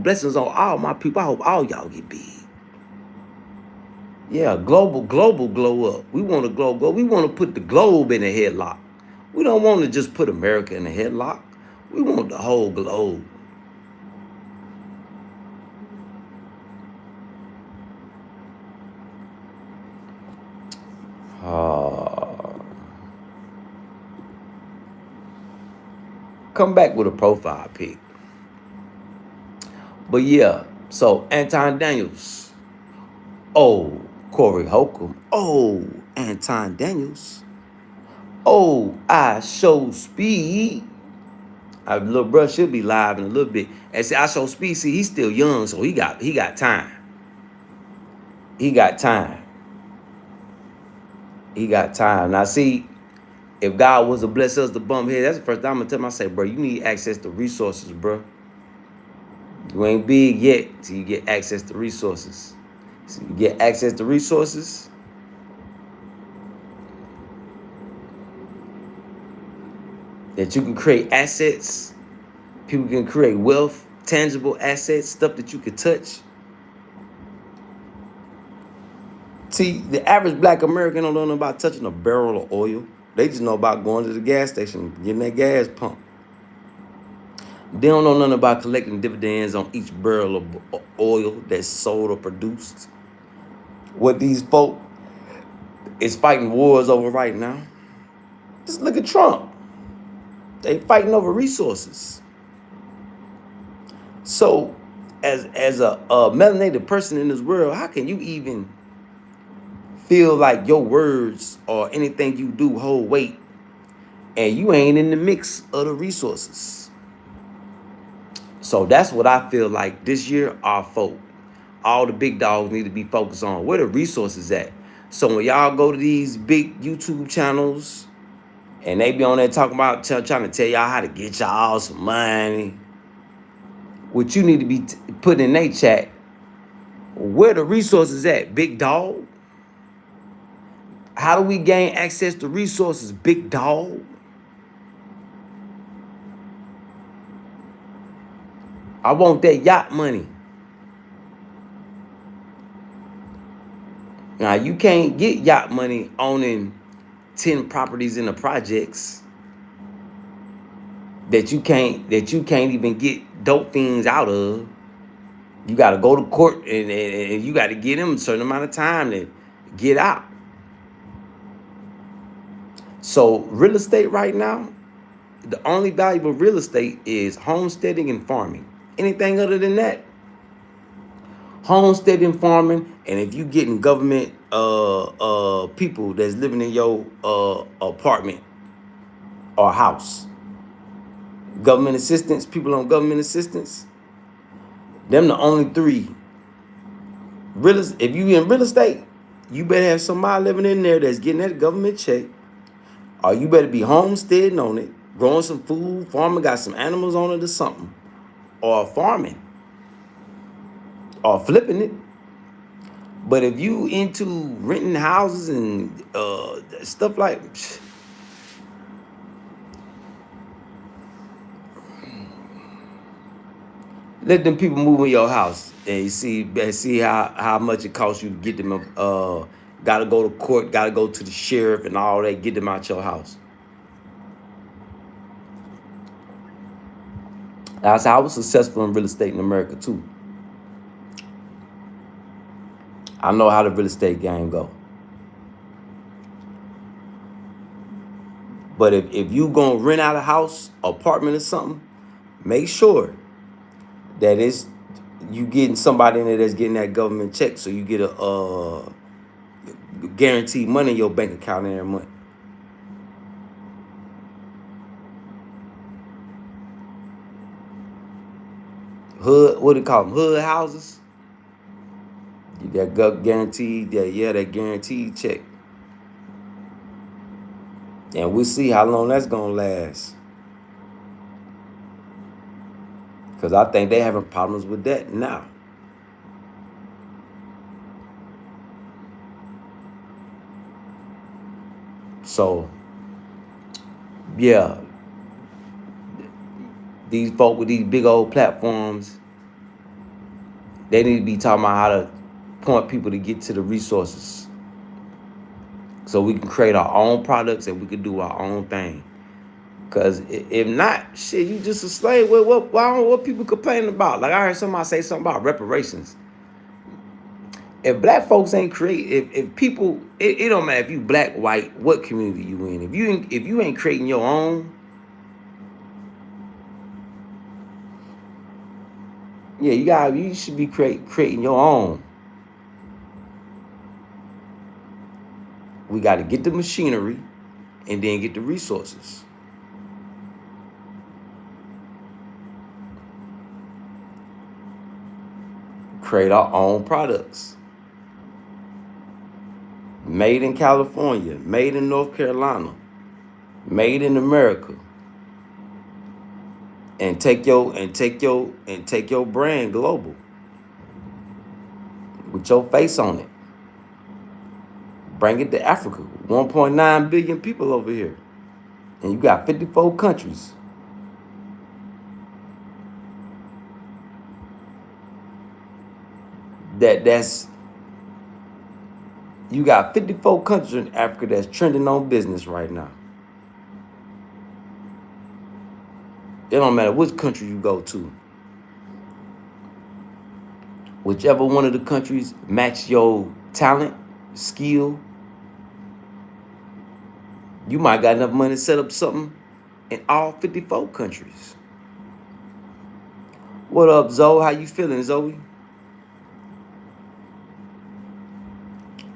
blessings on all my people. I hope all y'all get big. Yeah, global glow up. We want to glow. We want to put the globe in a headlock. We don't want to just put America in a headlock. We want the whole globe. Come back with a profile pic. But yeah, so Anton Daniels. Oh, Corey Holcomb. Oh, Anton Daniels. Oh, I show speed. Our little bro should be live in a little bit. And see, I show speed. See, he's still young, so he got time. He got time. He got time. Now see, if God was to bless us to bump head, that's the first time I'm gonna tell him. I say, bro, you need access to resources, bro. You ain't big yet till you get access to resources. So you get access to resources. That you can create assets. People can create wealth, tangible assets, stuff that you can touch. See, the average black American don't know nothing about touching a barrel of oil. They just know about going to the gas station, getting that gas pump. They don't know nothing about collecting dividends on each barrel of oil that's sold or produced. What these folk is fighting wars over right now. Just look at Trump. They fighting over resources. So, as a melanated person in this world, how can you even feel like your words or anything you do hold weight and you ain't in the mix of the resources? So that's what I feel like this year, our folk, all the big dogs need to be focused on. Where the resources at? So when y'all go to these big YouTube channels and they be on there talking about, trying to tell y'all how to get y'all some money, what you need to be putting in their chat, where the resources at, big dog? How do we gain access to resources, big dog? I want that yacht money. Now, you can't get yacht money owning 10 properties in the projects that you can't even get dope things out of. You got to go to court and you got to get them a certain amount of time to get out. So real estate right now, the only valuable real estate is homesteading and farming. Anything other than that, homesteading, farming, and if you getting government people that's living in your apartment or house, government assistance, people on government assistance, them the only three. If you in real estate, you better have somebody living in there that's getting that government check, or you better be homesteading on it, growing some food, farming, got some animals on it or something, or farming, or flipping it. But if you into renting houses and stuff like, Let them people move in your house and you see how much it costs you to get them. Gotta go to court, gotta go to the sheriff and all that, get them out your house. That's how I was successful in real estate in America too. I know how the real estate game go. But if you gonna rent out a house, apartment or something, make sure that it's you getting somebody in there that's getting that government check, so you get a guaranteed money in your bank account every month. Hood, what do you call them? Hood houses. That guaranteed, that guaranteed check. And we'll see how long that's gonna last. Because I think they having problems with that now. So, yeah, these folk with these big old platforms, they need to be talking about how to point people to get to the resources, so we can create our own products and we can do our own thing. Because if not, shit, you just a slave. What people complaining about? Like I heard somebody say something about reparations. If black folks ain't create, if people, it don't matter if you black, white, what community you in. If you ain't creating your own, yeah, you should be creating your own. We got to get the machinery, and then get the resources. Create our own products. Made in California, made in North Carolina, made in America. And take your brand global with your face on it. Bring it to Africa. 1.9 billion people over here. And you got 54 countries. That's you got 54 countries in Africa that's trending on business right now. It don't matter which country you go to. Whichever one of the countries match your talent, skill, you might got enough money to set up something in all 54 countries. What up, Zoe? How you feeling, Zoe?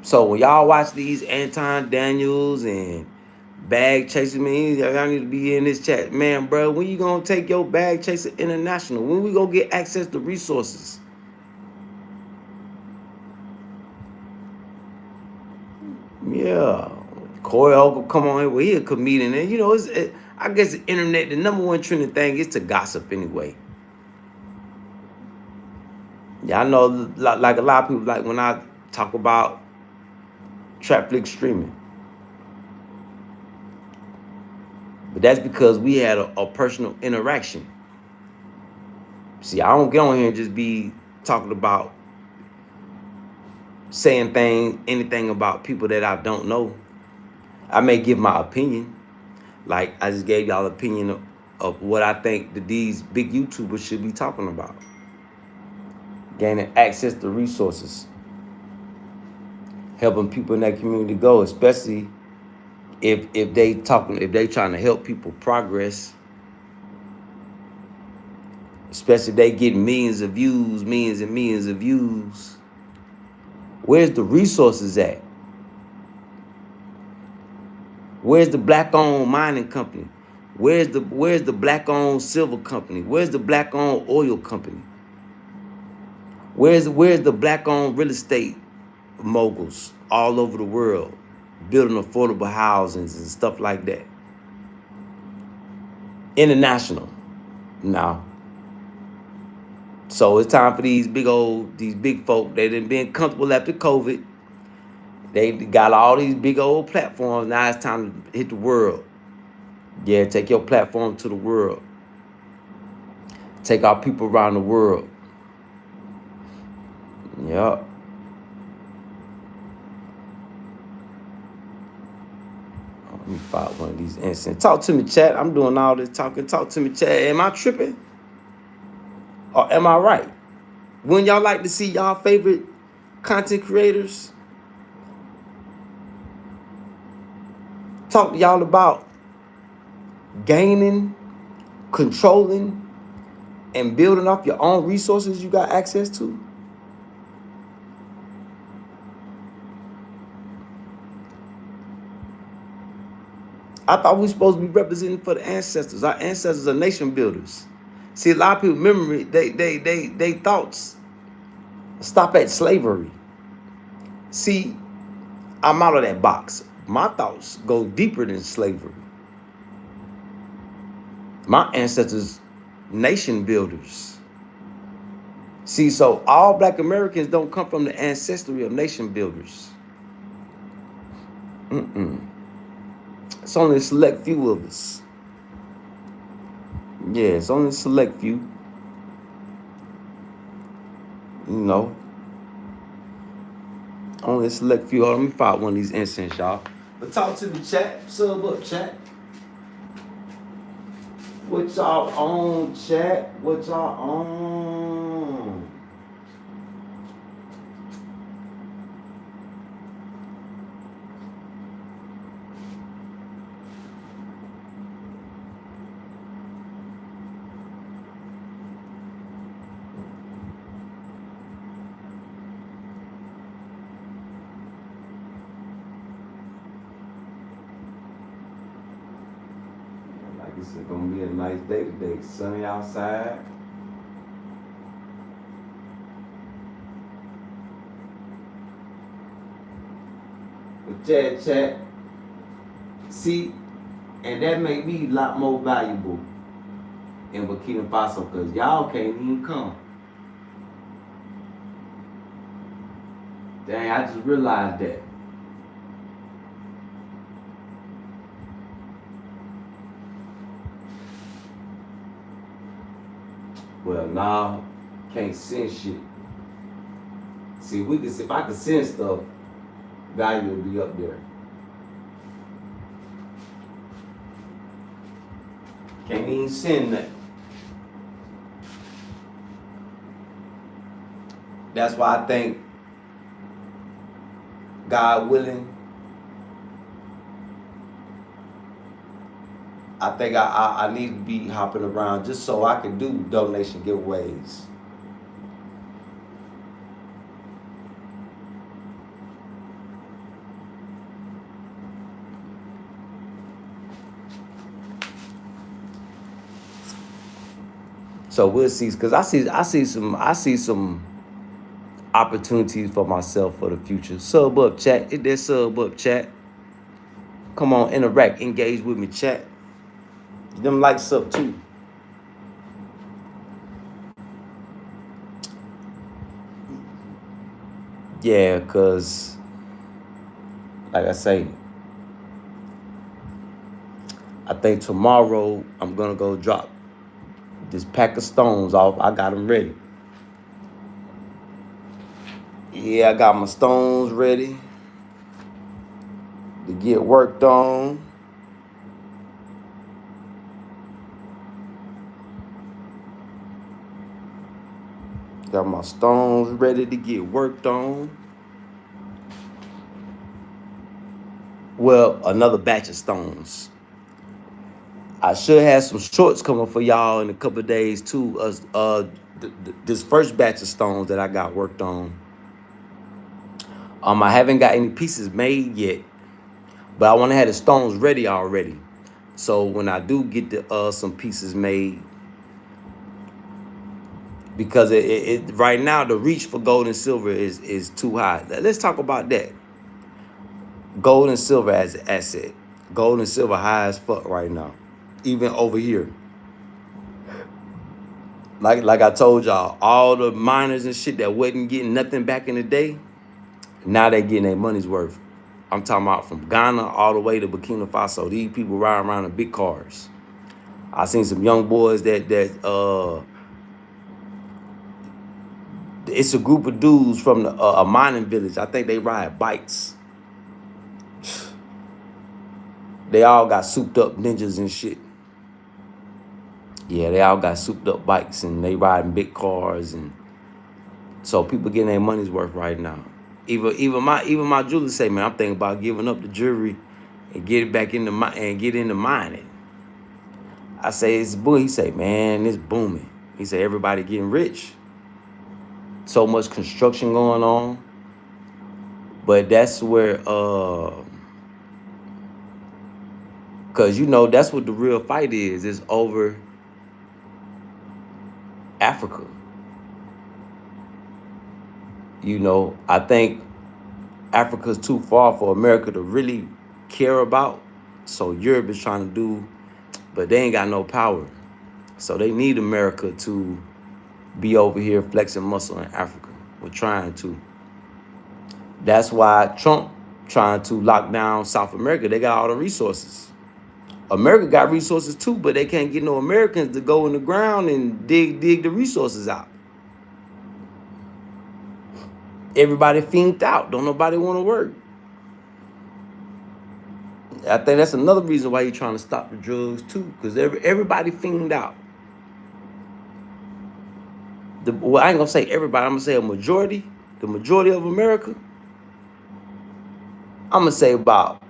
So when y'all watch these Anton Daniels and Bag Chaser, man, y'all need to be in this chat. Man, bro, when you gonna take your Bag Chaser international? When we gonna get access to resources? Yeah. Corey Holcomb come on here. Well, he a comedian. And, I guess the internet, the number one trending thing is to gossip anyway. Yeah, I know, like a lot of people, like when I talk about Trapflix streaming. But that's because we had a personal interaction. See, I don't get on here and just be talking about saying anything about people that I don't know. I may give my opinion. Like I just gave y'all opinion of what I think that these big YouTubers should be talking about. Gaining access to resources. Helping people in that community go, especially if they trying to help people progress. Especially if they get millions and millions of views. Where's the resources at? Where's the black-owned mining company? Where's the black-owned silver company? Where's the black-owned oil company? Where's the black-owned real estate moguls all over the world building affordable housings and stuff like that? International now. So it's time for these big folk. They done been comfortable after COVID. They got all these big old platforms. Now it's time to hit the world. Yeah, take your platform to the world. Take our people around the world. Yep. Let me file one of these incidents. Talk to me, chat. I'm doing all this talking. Talk to me, chat. Am I tripping? Or am I right? Wouldn't y'all like to see y'all favorite content creators talk to y'all about gaining, controlling, and building up your own resources you got access to? I thought we were supposed to be representing for the ancestors. Our ancestors are nation builders. See, a lot of people memory, they thoughts stop at slavery. See, I'm out of that box. My thoughts go deeper than slavery. My ancestors, nation builders. See, so all black Americans don't come from the ancestry of nation builders. It's only a select few of us. Yeah, it's only a select few. You know. Only a select few. Hold on, let me file one of these incense, y'all. But talk to me, chat. Sub up, chat. What y'all on, chat? What y'all on? It's gonna be a nice day today. Sunny outside. But chat. See, and that made me a lot more valuable in Burkina Faso because y'all can't even come. Dang, I just realized that. Well, nah, can't send shit. See, if I could send stuff, value would be up there. Can't even send that. That's why I think, God willing, I think I need to be hopping around just so I can do donation giveaways. So we'll see, because I see some opportunities for myself for the future. Sub up, chat. Hit that sub up, chat. Come on, interact, engage with me, chat. Them likes up too. Yeah, cause like I say, I think tomorrow I'm gonna go drop this pack of stones off. I got them ready. Yeah, I got my stones ready to get worked on. Got my stones ready to get worked on. Well, another batch of stones. I should have some shorts coming for y'all in a couple of days too. This first batch of stones that I got worked on. I haven't got any pieces made yet, but I want to have the stones ready already. So when I do get some pieces made, because it right now the reach for gold and silver is too high. Let's talk about that. Gold and silver as an asset. Gold and silver high as fuck right now, even over here. Like I told y'all, all the miners and shit that wasn't getting nothing back in the day, now they getting their money's worth. I'm talking about from Ghana all the way to Burkina Faso. These people riding around in big cars. I seen some young boys that It's a group of dudes from a mining village. I think they ride bikes. They all got souped up ninjas and shit. Yeah, they all got souped up bikes and they riding big cars, and so people getting their money's worth right now. Even my jeweler say, man, I'm thinking about giving up the jewelry and get it back into get into mining. I say it's boom. He say, man, it's booming. He say everybody getting rich. So much construction going on. But that's where cause you know that's what the real fight is. It's over Africa. You know, I think Africa's too far for America to really care about. So Europe is trying to do, but they ain't got no power. So they need America to be over here flexing muscle in Africa. We're trying to. That's why Trump trying to lock down South America. They got all the resources. America got resources too, but they can't get no Americans to go in the ground and dig the resources out. Everybody fiended out. Don't nobody want to work. I think that's another reason why you're trying to stop the drugs too, because everybody fiended out. Well, I ain't gonna say everybody. I'm gonna say a majority. The majority of America. I'm gonna say about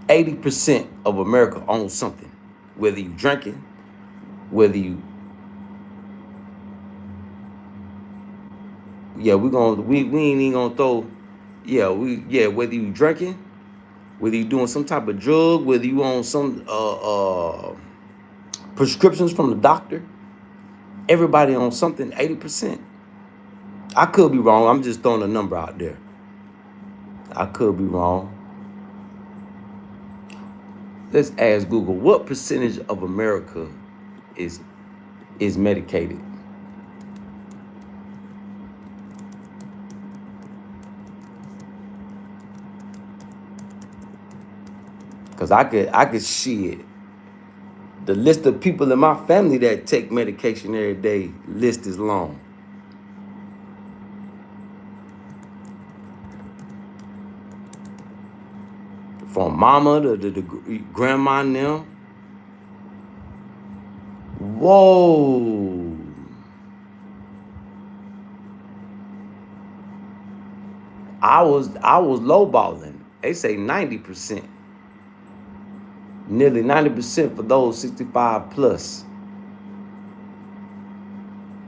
80% of America owns something. Whether you drinking, whether you, yeah, we ain't even gonna throw, whether you drinking, whether you doing some type of drug, whether you on some prescriptions from the doctor, everybody on something. 80%. I could be wrong. I'm just throwing a number out there. I could be wrong. Let's ask Google, what percentage of America is medicated? Cause I could see it. The list of people in my family that take medication every day, list is long. From mama to the grandma now. Whoa. I was lowballing. They say 90%. Nearly 90% for those 65 plus.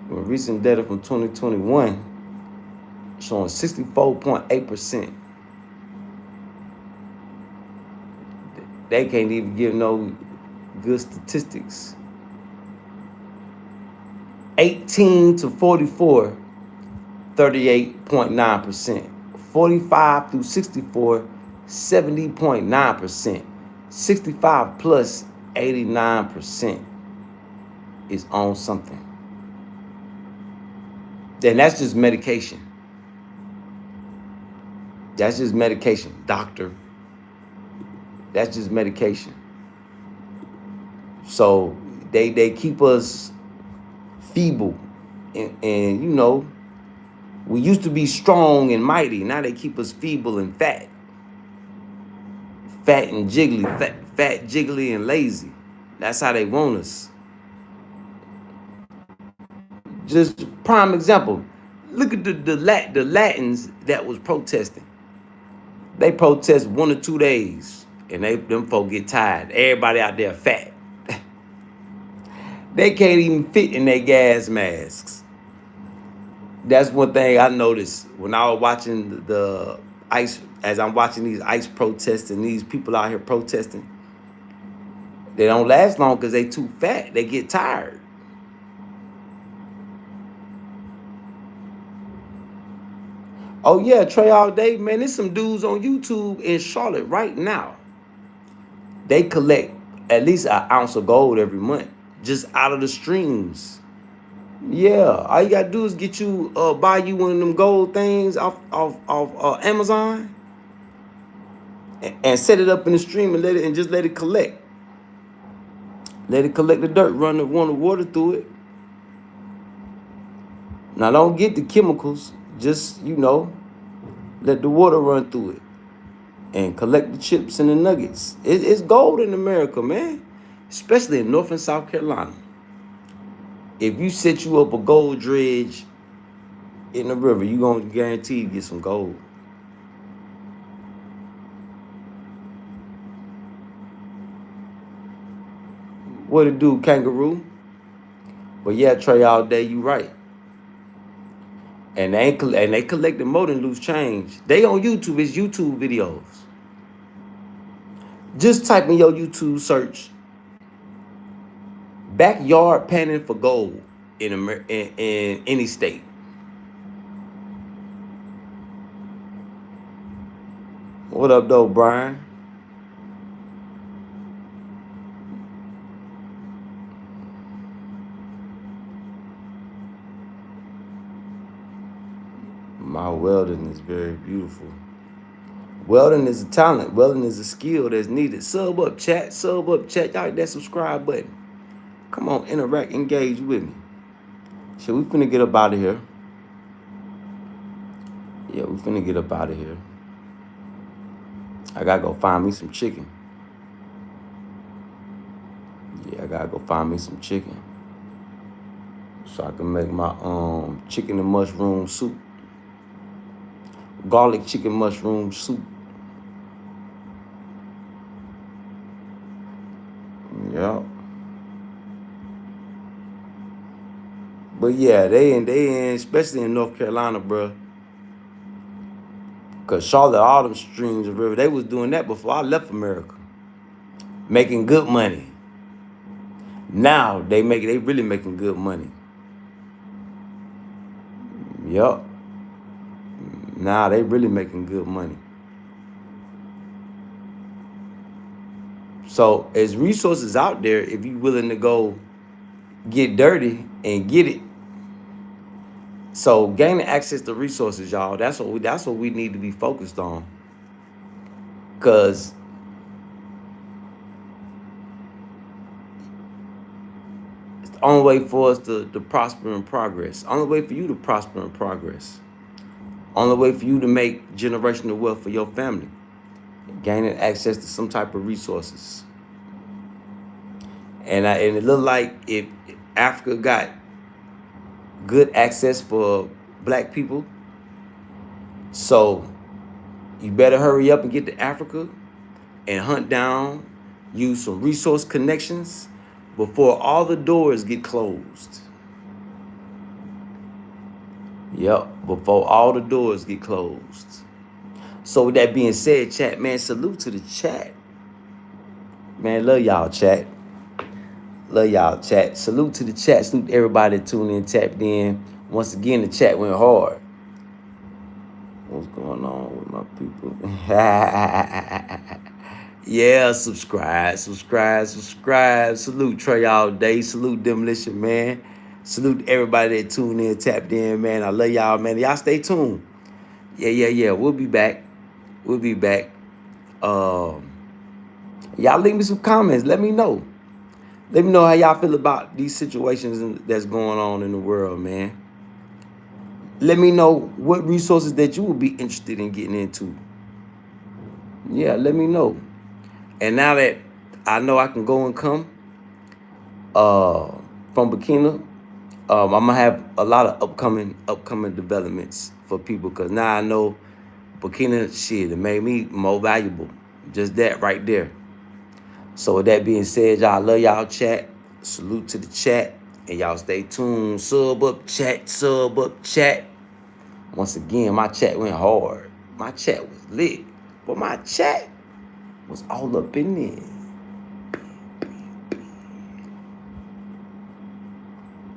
When recent data from 2021 showing 64.8%. They can't even give no good statistics. 18 to 44, 38.9%. 45 through 64, 70.9%. 65 plus, 89% is on something. Then that's just medication. That's just medication, doctor. That's just medication. So they keep us feeble, and you know, we used to be strong and mighty. Now they keep us feeble and fat and jiggly, fat, jiggly, and lazy. That's how they want us. Just prime example. Look at the Latins that was protesting. They protest 1 or 2 days, and them folk get tired. Everybody out there fat. They can't even fit in their gas masks. That's one thing I noticed when I was watching the ICE, as I'm watching these ICE protests and these people out here protesting. They don't last long because they too fat. They get tired. Oh yeah, Trey all day, man. There's some dudes on YouTube in Charlotte right now. They collect at least an ounce of gold every month just out of the streams. Yeah, all you gotta do is get you buy you one of them gold things off Amazon and set it up in the stream and just let it collect. Let it collect the dirt, run the water through it. Now don't get the chemicals. Just, let the water run through it and collect the chips and the nuggets. It's gold in America, man. Especially in North and South Carolina. If you set you up a gold dredge in the river, you gonna guarantee to get some gold. What it do, kangaroo? But yeah, Trey, all day, you right. And they collecting more than loose change. They on YouTube. It's YouTube videos. Just type in your YouTube search backyard panning for gold in any state. What up, though, Brian? My welding is very beautiful. Welding is a talent. Welding is a skill that's needed. Sub up, chat. Sub up, chat. Y'all hit that subscribe button. Come on, interact, engage with me. Shit, we finna get up out of here. Yeah, we finna get up out of here. I gotta go find me some chicken. Yeah, I gotta go find me some chicken so I can make my chicken and mushroom soup. Garlic chicken mushroom soup. Yeah. But yeah, they in, especially in North Carolina, bro. Cause Charlotte, all them streams and rivers, they was doing that before I left America. Making good money. Now they really making good money. Yup. Now they really making good money. So there's resources out there if you willing to go get dirty and get it. So gaining access to resources, y'all, that's what we need to be focused on. Cause it's the only way for us to prosper and progress. Only way for you to prosper and progress. Only way for you to make generational wealth for your family. Gaining access to some type of resources. And it looked like if Africa got good access for black people, so you better hurry up and get to Africa and hunt down, use some resource connections before all the doors get closed. Yep, before all the doors get closed. So with that being said, chat, man, salute to the chat. Man, love y'all, chat. Love y'all, chat. Salute to the chat. Salute to everybody that tuned in, tapped in. Once again, the chat went hard. What's going on with my people? Yeah, subscribe. Salute Trey all day. Salute Demolition, man. Salute everybody that tuned in, tapped in, man. I love y'all, man. Y'all stay tuned. Yeah. We'll be back. Y'all leave me some comments. Let me know. Let me know how y'all feel about these situations that's going on in the world, man. Let me know what resources that you would be interested in getting into. Yeah, let me know. And now that I know I can go and come from Burkina, I'm gonna have a lot of upcoming developments for people, because now I know Burkina, shit, it made me more valuable. Just that right there. So with that being said, y'all, love y'all, chat. Salute to the chat. And y'all stay tuned. Sub up, chat. Once again, my chat went hard. My chat was lit. But my chat was all up in there.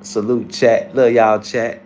Salute, chat. Love y'all, chat.